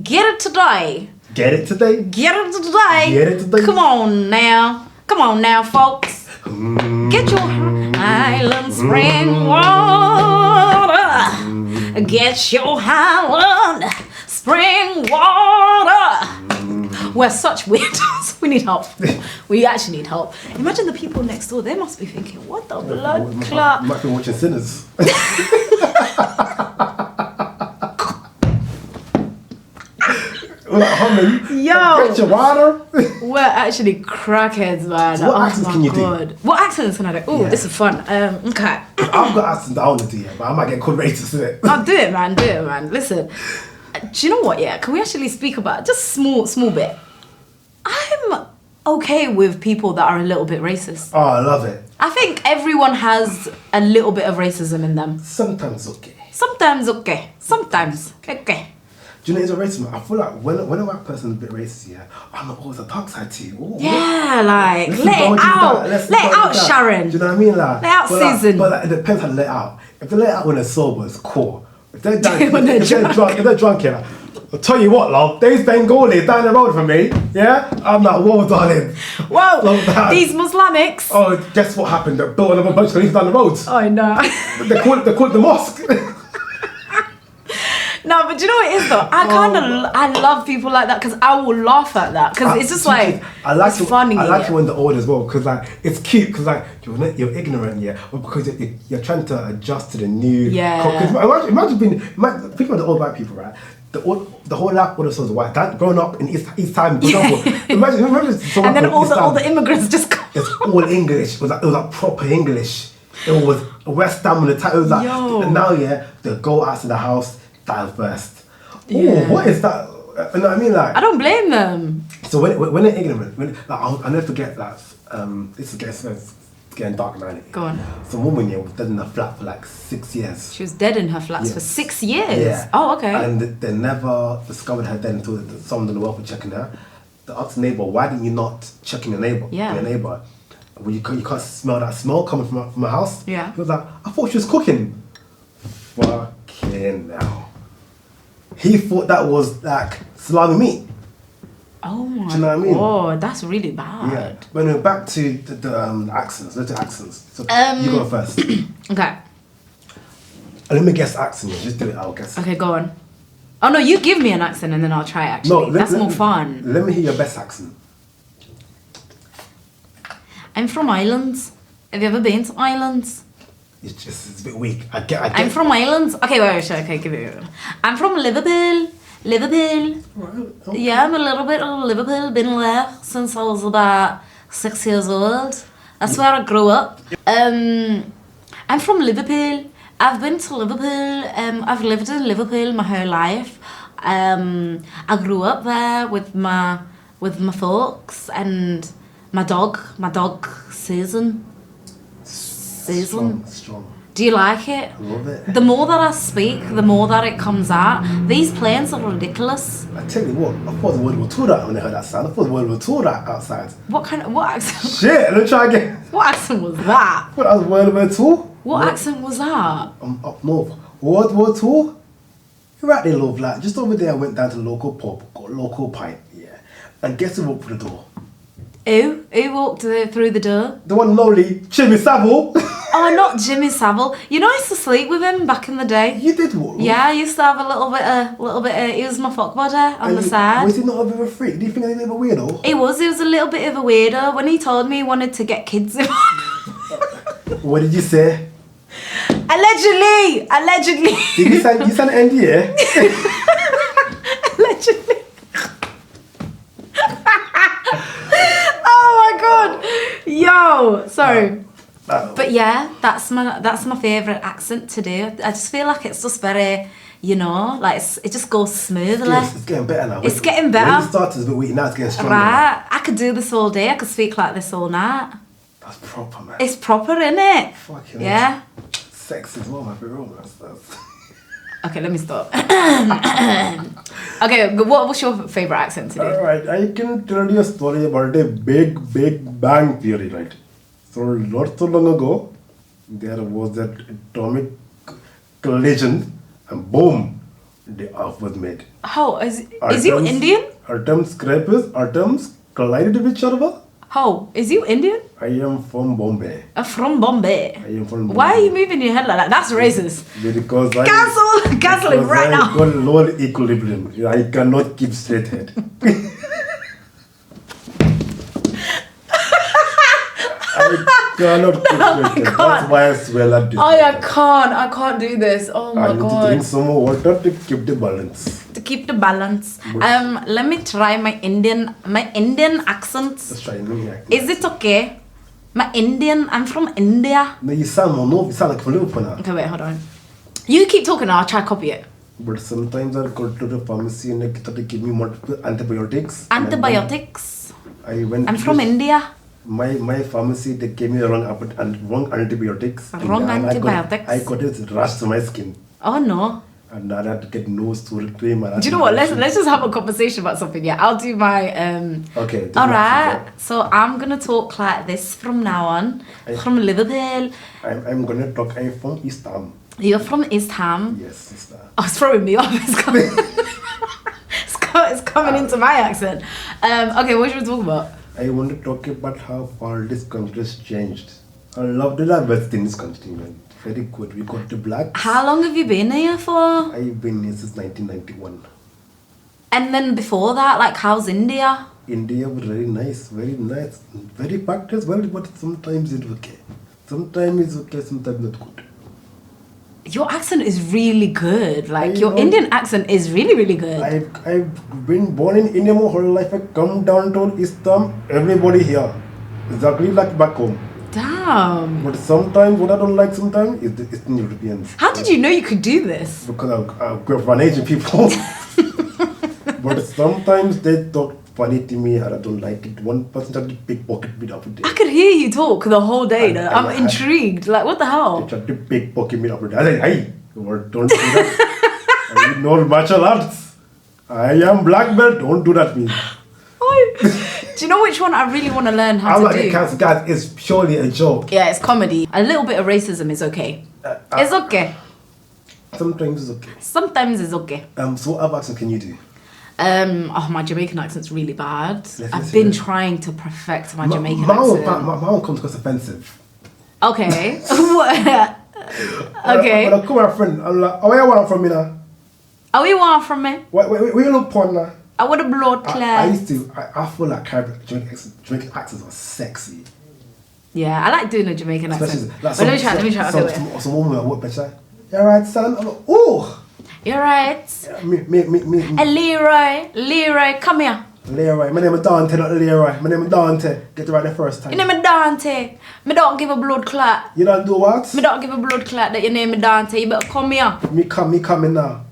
Speaker 1: Get it today.
Speaker 2: Get it today.
Speaker 1: Get it today.
Speaker 2: Get it today.
Speaker 1: Come on now, folks. Get your Highland Spring water. Get your Highland Spring water. We're such weirdos. We need help. We actually need help. Imagine the people next door. They must be thinking, what the blood clot?
Speaker 2: You might be watching Sinners.
Speaker 1: Yo,
Speaker 2: Get your water.
Speaker 1: we're actually crackheads, man.
Speaker 2: So what accents can you do?
Speaker 1: What accents can I do? Oh,
Speaker 2: Yeah.
Speaker 1: this is fun. Okay.
Speaker 2: I've got accents I want to do, yeah, but I might get called racist in it.
Speaker 1: I'll do it, man. Listen, do you know what? Yeah, can we actually speak about just small bit? I'm okay with people that are a little bit racist.
Speaker 2: Oh, I love it.
Speaker 1: I think everyone has a little bit of racism in them.
Speaker 2: Sometimes okay.
Speaker 1: Sometimes okay. Sometimes okay.
Speaker 2: Do you know it's a racism? I feel like when a white person is a bit racist, yeah, I'm always a dark side too. Ooh,
Speaker 1: Yeah, like
Speaker 2: let's
Speaker 1: let it
Speaker 2: indulge in
Speaker 1: out.
Speaker 2: that. Let's
Speaker 1: Let it
Speaker 2: indulge in
Speaker 1: out,
Speaker 2: that.
Speaker 1: Sharon.
Speaker 2: Do you know what I mean? Like,
Speaker 1: Let out
Speaker 2: but
Speaker 1: Susan.
Speaker 2: But it depends how they let out. If they let out when they're sober, it's cool. If they're drunk,
Speaker 1: When they're
Speaker 2: if they're drunk, yeah. I'll tell you what, love, there's Bengali down the road from me, yeah? I'm like, whoa, darling.
Speaker 1: Whoa, these Muslimics.
Speaker 2: Oh, guess what happened? They built another Burj Khalifa down the road.
Speaker 1: Oh, no.
Speaker 2: They call it the mosque.
Speaker 1: No, but do you know what it is though? I love people like that because I will laugh at that because it's just like it's funny.
Speaker 2: I like it when they're old as well because like it's cute because like you're ignorant, yeah, but because you're trying to adjust to the new.
Speaker 1: Yeah.
Speaker 2: Imagine think about the old white people, right? The whole life all the sons of white. That growing up in East Time, for example. Imagine
Speaker 1: and then all the immigrants just come.
Speaker 2: It's all English. It was like proper English. It was West Ham on the time. It was like and now they go out to the house. Dive first.
Speaker 1: Yeah.
Speaker 2: What is that? You know what I mean? Like,
Speaker 1: I don't blame them.
Speaker 2: So when they're ignorant, I'll never forget that. This is getting dark now.
Speaker 1: Go on.
Speaker 2: Some woman was dead in her flat for like 6 years.
Speaker 1: She was dead in her flats for 6 years.
Speaker 2: Yeah.
Speaker 1: Oh, okay.
Speaker 2: And they never discovered her dead until someone on the welfare checking her. They asked the neighbor, "Why didn't you not check in your neighbor?"
Speaker 1: Yeah.
Speaker 2: Your neighbor. Well, you can't smell that smell coming from her house.
Speaker 1: Yeah.
Speaker 2: He was like, "I thought she was cooking." Fucking hell. He thought that was like salami meat.
Speaker 1: Oh my
Speaker 2: Do you know what I mean?
Speaker 1: God, that's really bad.
Speaker 2: Yeah. But no, back to the accents. Let's do accents. So you go first.
Speaker 1: Okay.
Speaker 2: Let me guess accent. Just do it. I'll guess.
Speaker 1: Okay, go on. Oh no, you give me an accent and then I'll try it actually. That's more fun.
Speaker 2: Let me hear your best accent.
Speaker 1: I'm from Ireland. Have you ever been to Ireland?
Speaker 2: It's a bit weak. I get.
Speaker 1: I'm from Ireland. Okay, wait, okay, give it. I'm from Liverpool. Liverpool.
Speaker 2: Right, okay.
Speaker 1: Yeah, I'm a little bit of Liverpool. Been there since I was about 6 years old. That's where I grew up. I'm from Liverpool. I've been to Liverpool. I've lived in Liverpool my whole life. I grew up there with my folks and my dog Susan.
Speaker 2: Strong.
Speaker 1: Do you like it?
Speaker 2: I love it.
Speaker 1: The more that I speak, the more that it comes out. These planes are ridiculous.
Speaker 2: I tell you what, I thought the World War II that when I heard that sound. I thought the World War II that outside.
Speaker 1: What accent?
Speaker 2: Shit, let me try again.
Speaker 1: What accent was that?
Speaker 2: What, that was World War II?
Speaker 1: What accent was that?
Speaker 2: I'm up north. World War II? You're right there, love. Like, just over there, I went down to the local pub, got a local pint, yeah. And guess who walked through the door?
Speaker 1: Who walked through the door?
Speaker 2: The one and only Jimmy Savile.
Speaker 1: Oh, not Jimmy Savile. You know, I used to sleep with him back in the day.
Speaker 2: You did what?
Speaker 1: Yeah, I used to have a little bit of, he was my fuck buddy on the side.
Speaker 2: Was he not a bit of a freak? Do you think he was a bit of a weirdo?
Speaker 1: He was a little bit of a weirdo. When he told me he wanted to get kids in.
Speaker 2: What did you say?
Speaker 1: Allegedly.
Speaker 2: Did you sign an NDA?
Speaker 1: Allegedly. Oh my god. Yo, sorry. But yeah, that's my favourite accent to do. I just feel like it's just very, you know, like it just goes smoothly.
Speaker 2: It's getting better now.
Speaker 1: It's getting better.
Speaker 2: When it started as a bit weak, now it's getting stronger.
Speaker 1: Right. I could do this all day. I could speak like this all night.
Speaker 2: That's proper, man.
Speaker 1: It's proper, innit?
Speaker 2: Fucking
Speaker 1: yeah.
Speaker 2: Sex is one of my favourite romance.
Speaker 1: Okay, let me stop. Okay, what's your favourite accent today?
Speaker 2: Alright, I can tell you a story about a big bang theory, right? So not so long ago, there was that atomic collision, and boom, the Earth was made.
Speaker 1: How is you Indian?
Speaker 2: Atoms collided with each other.
Speaker 1: How is you Indian?
Speaker 2: I am from Bombay.
Speaker 1: From Bombay.
Speaker 2: I am from Bombay.
Speaker 1: Why are you moving your head like that? That's racist.
Speaker 2: Because
Speaker 1: Cancel it right now.
Speaker 2: I got low equilibrium. I cannot keep straight head. I cannot keep straight head. That's why I swell at this.
Speaker 1: I can't do this. Oh my
Speaker 2: I need
Speaker 1: god.
Speaker 2: to drink some more water to keep the balance.
Speaker 1: To keep the balance. Let me try my Indian accent.
Speaker 2: Let's try Indian accent.
Speaker 1: Is it okay? I'm from India.
Speaker 2: No, you sound like from Liverpool now.
Speaker 1: Okay, wait, hold on. You keep talking, I'll try to copy it.
Speaker 2: But sometimes I'll go to the pharmacy and they give me multiple antibiotics.
Speaker 1: Antibiotics?
Speaker 2: I'm
Speaker 1: from India.
Speaker 2: My pharmacy, they gave me wrong antibiotics.
Speaker 1: Wrong antibiotics?
Speaker 2: I got it rushed to my skin.
Speaker 1: Oh no.
Speaker 2: And I had to get nose to cream.
Speaker 1: Do you know what? Let's just have a conversation about something. Yeah, I'll do my
Speaker 2: Okay.
Speaker 1: All right. So I'm gonna talk like this from now on. From Liverpool.
Speaker 2: I'm gonna talk. I'm from East Ham.
Speaker 1: You're from East Ham.
Speaker 2: Yes, East Ham.
Speaker 1: I was throwing me off. It's coming into my accent. Okay, what should we talk about?
Speaker 2: I want to talk about how far this country has changed. I love the diversity in this country, man. Very good. We got the blacks.
Speaker 1: How long have you been here for?
Speaker 2: I've been here since 1991.
Speaker 1: And then before that, like, how's India?
Speaker 2: India was very nice, very practiced well, but sometimes it's okay. Sometimes it's okay, sometimes not good.
Speaker 1: Your accent is really good. Like, your
Speaker 2: know.
Speaker 1: Indian accent is really, really good.
Speaker 2: I've been born in India my whole life. I come down to Islam, everybody here. Exactly like back home.
Speaker 1: Damn.
Speaker 2: But sometimes, what I don't like sometimes is the Eastern Europeans.
Speaker 1: How did you know you could do this?
Speaker 2: Because I grew up around Asian people. But sometimes they talk funny to me and I don't like it. One person tried to pickpocket me the other day.
Speaker 1: I could hear you talk the whole day. I'm intrigued. Like, what the hell?
Speaker 2: They tried to pickpocket me the other day. I said, hey, don't do that. I know martial arts. I am black belt. Don't do that to me.
Speaker 1: Do you know which one I really want to learn how to do?
Speaker 2: Guys, it's purely a joke.
Speaker 1: Yeah, it's comedy. A little bit of racism is okay. It's okay.
Speaker 2: Sometimes it's okay.
Speaker 1: Sometimes it's okay.
Speaker 2: So what other accent can you do?
Speaker 1: My Jamaican accent's really bad.
Speaker 2: Let's
Speaker 1: I've been trying to perfect my Jamaican accent.
Speaker 2: My one comes across offensive.
Speaker 1: Okay. Okay.
Speaker 2: When I come with a friend, I'm like, oh, where you want from me now?
Speaker 1: Oh, you want from me?
Speaker 2: Where you look porn now?
Speaker 1: I want a blood clot.
Speaker 2: I feel like Jamaican accents are sexy.
Speaker 1: Yeah, I like doing a Jamaican accent. But let me try.
Speaker 2: Some woman I work better. You alright, son? I'm like, oh!
Speaker 1: You're right.
Speaker 2: Yeah, me.
Speaker 1: Leroy, come here.
Speaker 2: Leroy, my name is Dante, not Leroy. My name is Dante. Get it right the first time.
Speaker 1: Your name is Dante. Me don't give a blood clot.
Speaker 2: You don't do what?
Speaker 1: Me don't give a blood clot that your name is Dante. You better come here.
Speaker 2: Me coming now.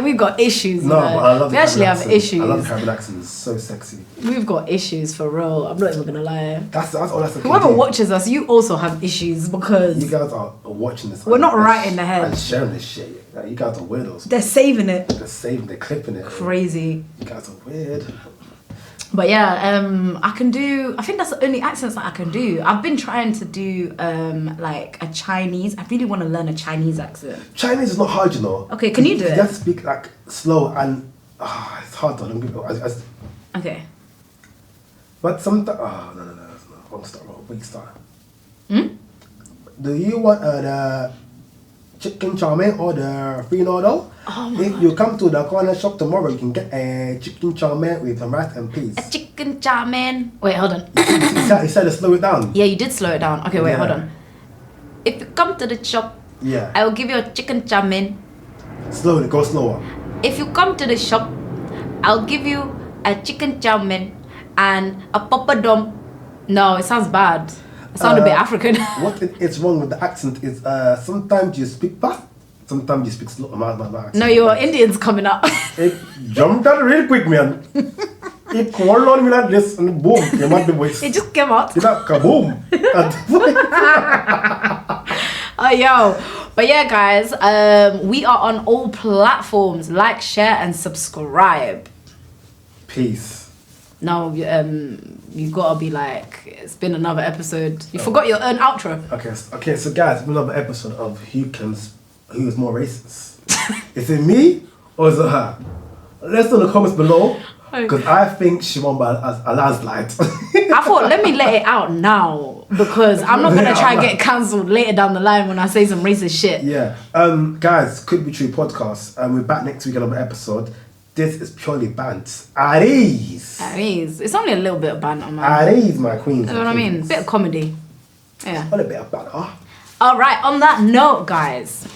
Speaker 1: We've got issues.
Speaker 2: No, but I love
Speaker 1: we actually have issues.
Speaker 2: I love the Caribbean accent. It's so sexy.
Speaker 1: We've got issues for real. I'm not even gonna lie.
Speaker 2: That's all. That's
Speaker 1: whoever watches us, you also have issues because
Speaker 2: you guys are watching this.
Speaker 1: We're not right in the head
Speaker 2: and sharing this shit. Like, you guys are weirdos.
Speaker 1: They're saving it.
Speaker 2: They're clipping it.
Speaker 1: Crazy.
Speaker 2: You guys are weird.
Speaker 1: But yeah, I think that's the only accents that I can do. I've been trying to do like a Chinese. I really want to learn a Chinese accent.
Speaker 2: Chinese is not hard, you know.
Speaker 1: Okay, can you do it?
Speaker 2: You just speak like slow and it's hard though.
Speaker 1: Okay.
Speaker 2: But sometimes no, that's not wrong start. Wait, start. Do you want the chicken chow mein or the free noodle? If you come to the corner shop tomorrow, you can get a chicken chow mein with some rice and peas.
Speaker 1: A chicken chow mein. Wait, hold on.
Speaker 2: You said to slow it down.
Speaker 1: Yeah, you did slow it down. Okay, wait, hold on. If you come to the shop, I will give you a chicken chow mein.
Speaker 2: Slowly, go slower.
Speaker 1: If you come to the shop, I'll give you a chicken chow mein and a papadom. No, it sounds bad. It sounds a bit African.
Speaker 2: What is wrong with the accent is sometimes you speak fast, sometimes you speak slow. My accent.
Speaker 1: No, your Indian's coming up.
Speaker 2: It jumped out real quick, man. It called on me like this and boom, came out the voice.
Speaker 1: It just came out.
Speaker 2: It like kaboom.
Speaker 1: But yeah, guys, we are on all platforms. Like, share, and subscribe.
Speaker 2: Peace.
Speaker 1: Now, you gotta be like, it's been another episode. You forgot your own outro.
Speaker 2: Okay. So guys, another episode of who is more racist? Is it me or is it her? Let's know in the comments below. Because I think she won by a landslide.
Speaker 1: I thought, let me let it out now because I'm not gonna try and get cancelled later down the line when I say some racist shit.
Speaker 2: Yeah. Guys, Could Be True podcast. We're back next week another episode. This is purely bant. At ease. It's
Speaker 1: only a little bit of banter, man.
Speaker 2: At ease, my queens.
Speaker 1: You know what I mean? Bit of comedy. Yeah.
Speaker 2: A little bit of banter.
Speaker 1: Alright, on that note, guys.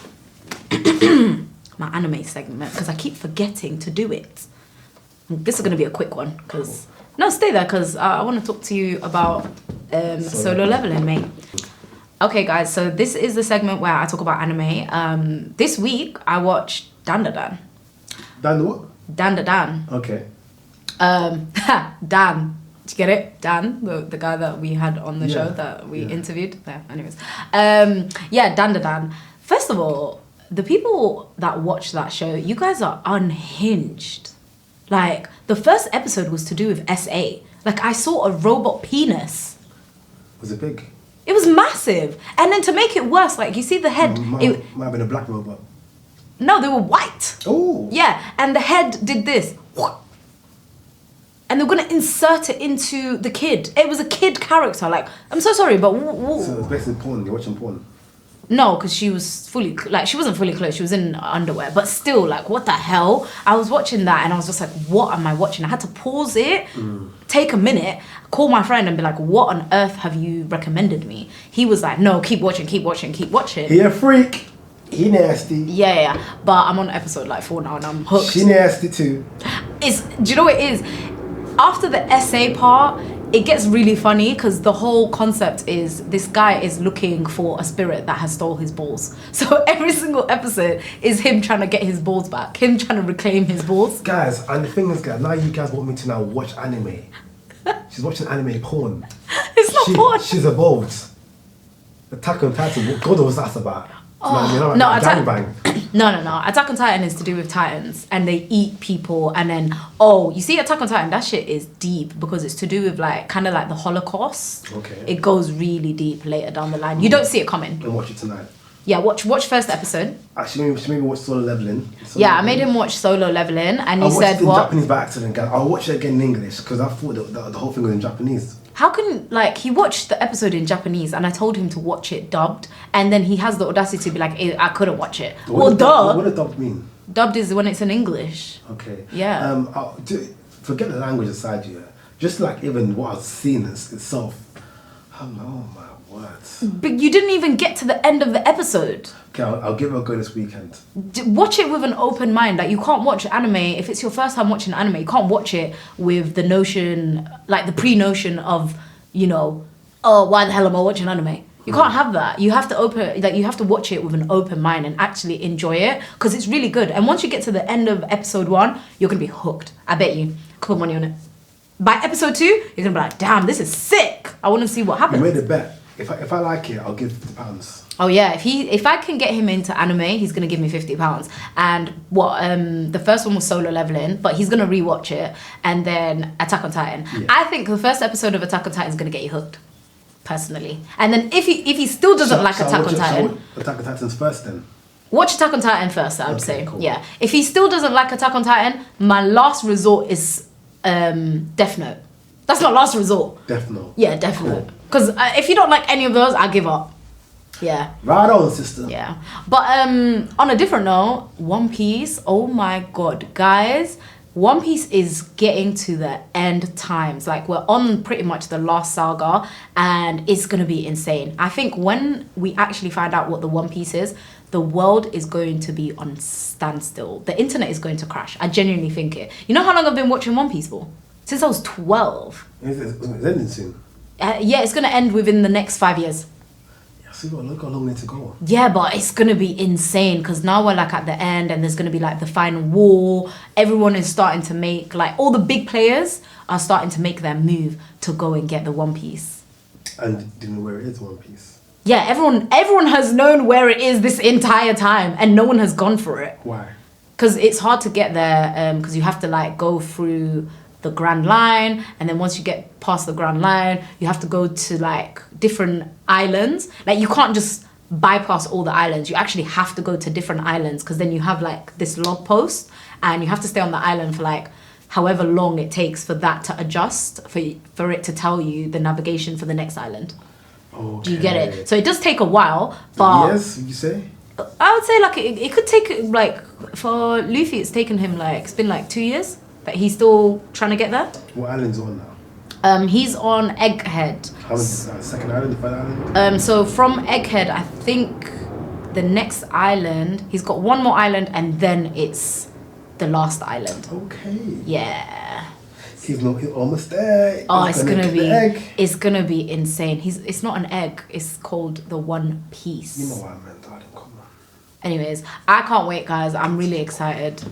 Speaker 1: My anime segment, because I keep forgetting to do it. This is going to be a quick one, because... No, stay there, because I want to talk to you about solo leveling, mate. Okay, guys, so this is the segment where I talk about anime. This week, I watched Dan.
Speaker 2: Dan what?
Speaker 1: Dan.
Speaker 2: Okay.
Speaker 1: Dan. Did you get it? Dan, the guy that we had on the show that we interviewed. Yeah, anyways. Dan. First of all, the people that watch that show, you guys are unhinged. Like, the first episode was to do with SA. Like, I saw a robot penis.
Speaker 2: Was it big?
Speaker 1: It was massive. And then to make it worse, like, you see the head...
Speaker 2: Might have been a black robot.
Speaker 1: No, they were white.
Speaker 2: Oh.
Speaker 1: Yeah, and the head did this. And they're gonna insert it into the kid. It was a kid character. Like, I'm so sorry, but
Speaker 2: So it's basically porn. You're watching porn.
Speaker 1: no, because she was fully like she wasn't fully clothed. She was in underwear, but still, like, what the hell? I was watching that and I was just like, what am I watching? I had to pause it, take a minute, call my friend and be like, what on earth have you recommended me? He was like, no, keep watching.
Speaker 2: He a freak. He nasty.
Speaker 1: Yeah. But I'm on episode like 4 now and I'm hooked.
Speaker 2: She nasty too.
Speaker 1: Do you know what it is? After the essay part, it gets really funny because the whole concept is this guy is looking for a spirit that has stole his balls. So every single episode is him trying to get his balls back, him trying to reclaim his balls.
Speaker 2: Guys, and the thing is, guys, now you guys want me to now watch anime. She's watching anime porn.
Speaker 1: It's not porn.
Speaker 2: She's evolved. Attack on Titan. God knows what that's about.
Speaker 1: No, Attack on Titan is to do with Titans and they eat people and then you see Attack on Titan, that shit is deep because it's to do with like kind of like the Holocaust.
Speaker 2: Okay.
Speaker 1: It goes really deep later down the line. You don't see it coming.
Speaker 2: And watch it tonight.
Speaker 1: Yeah, watch first episode.
Speaker 2: Actually, maybe watch Solo Leveling.
Speaker 1: I made him watch Solo Leveling and he said
Speaker 2: what?
Speaker 1: what?
Speaker 2: Japanese by accident, guys. I'll watch it again in English because I thought the whole thing was in Japanese.
Speaker 1: How can, like, he watched the episode in Japanese and I told him to watch it dubbed and then he has the audacity to be like, I couldn't watch it.
Speaker 2: What does dubbed mean?
Speaker 1: Dubbed is when it's in English.
Speaker 2: Okay.
Speaker 1: Yeah.
Speaker 2: Forget the language aside here. Just like even what I've seen itself. Oh my words.
Speaker 1: But you didn't even get to the end of the episode.
Speaker 2: Okay, I'll give it a go this weekend.
Speaker 1: Watch it with an open mind. Like, you can't watch anime, if it's your first time watching anime, you can't watch it with the notion, like the pre-notion of, why the hell am I watching anime? You can't have that. You have to you have to watch it with an open mind and actually enjoy it because it's really good. And once you get to the end of episode 1, you're going to be hooked. I bet you. Put money on it. By episode 2, you're going to be like, damn, this is sick. I want to see what happens.
Speaker 2: We made a bet. If I like it, I'll give £50.
Speaker 1: Oh yeah, if I can get him into anime, he's gonna give me £50. And the first one was Solo Leveling, but he's gonna rewatch it, and then Attack on Titan. Yeah. I think the first episode of Attack on Titan is gonna get you hooked, personally. And then if he still doesn't like Attack on Titan,
Speaker 2: Attack on Titan's first then.
Speaker 1: Watch Attack on Titan first. I would say,
Speaker 2: cool.
Speaker 1: Yeah. If he still doesn't like Attack on Titan, my last resort is Death Note. That's not last resort.
Speaker 2: Death Note.
Speaker 1: Yeah, Death Note. Because if you don't like any of those, I give up. Yeah.
Speaker 2: Right on, sister.
Speaker 1: Yeah. But on a different note, One Piece, oh my god, guys, One Piece is getting to the end times. Like, we're on pretty much the last saga and it's going to be insane. I think when we actually find out what the One Piece is, the world is going to be on standstill. The internet is going to crash. I genuinely think it. You know how long I've been watching One Piece for? Since I was 12.
Speaker 2: It's ending soon.
Speaker 1: Yeah, it's going to end within the next 5 years.
Speaker 2: See, look how long we need to go.
Speaker 1: Yeah, but it's going to be insane because now we're like at the end and there's going to be like the final war. Everyone is starting to make, like, all the big players are starting to make their move to go and get the One Piece.
Speaker 2: And do you know where it is, One Piece?
Speaker 1: Yeah, everyone has known where it is this entire time and no one has gone for it.
Speaker 2: Why?
Speaker 1: Because it's hard to get there because you have to like go through the Grand Line, and then once you get past the Grand Line, you have to go to like different islands. Like, you can't just bypass all the islands. You actually have to go to different islands because then you have like this log post and you have to stay on the island for like however long it takes for that to adjust, for it to tell you the navigation for the next island.
Speaker 2: Okay.
Speaker 1: Do you get it? So it does take a while, but
Speaker 2: yes, you say?
Speaker 1: I would say like it could take, like, for Luffy it's taken him like, it's been like 2 years. But he's still trying to get there.
Speaker 2: What island's on now?
Speaker 1: He's on Egghead.
Speaker 2: How many? Second island, third island?
Speaker 1: So from Egghead, I think the next island, he's got one more island and then it's the last island.
Speaker 2: Okay.
Speaker 1: Yeah.
Speaker 2: He's almost there.
Speaker 1: Oh, it's gonna be insane. It's not an egg. It's called the One Piece.
Speaker 2: You know what I meant, darling. Come on.
Speaker 1: Anyways, I can't wait, guys. I'm really excited.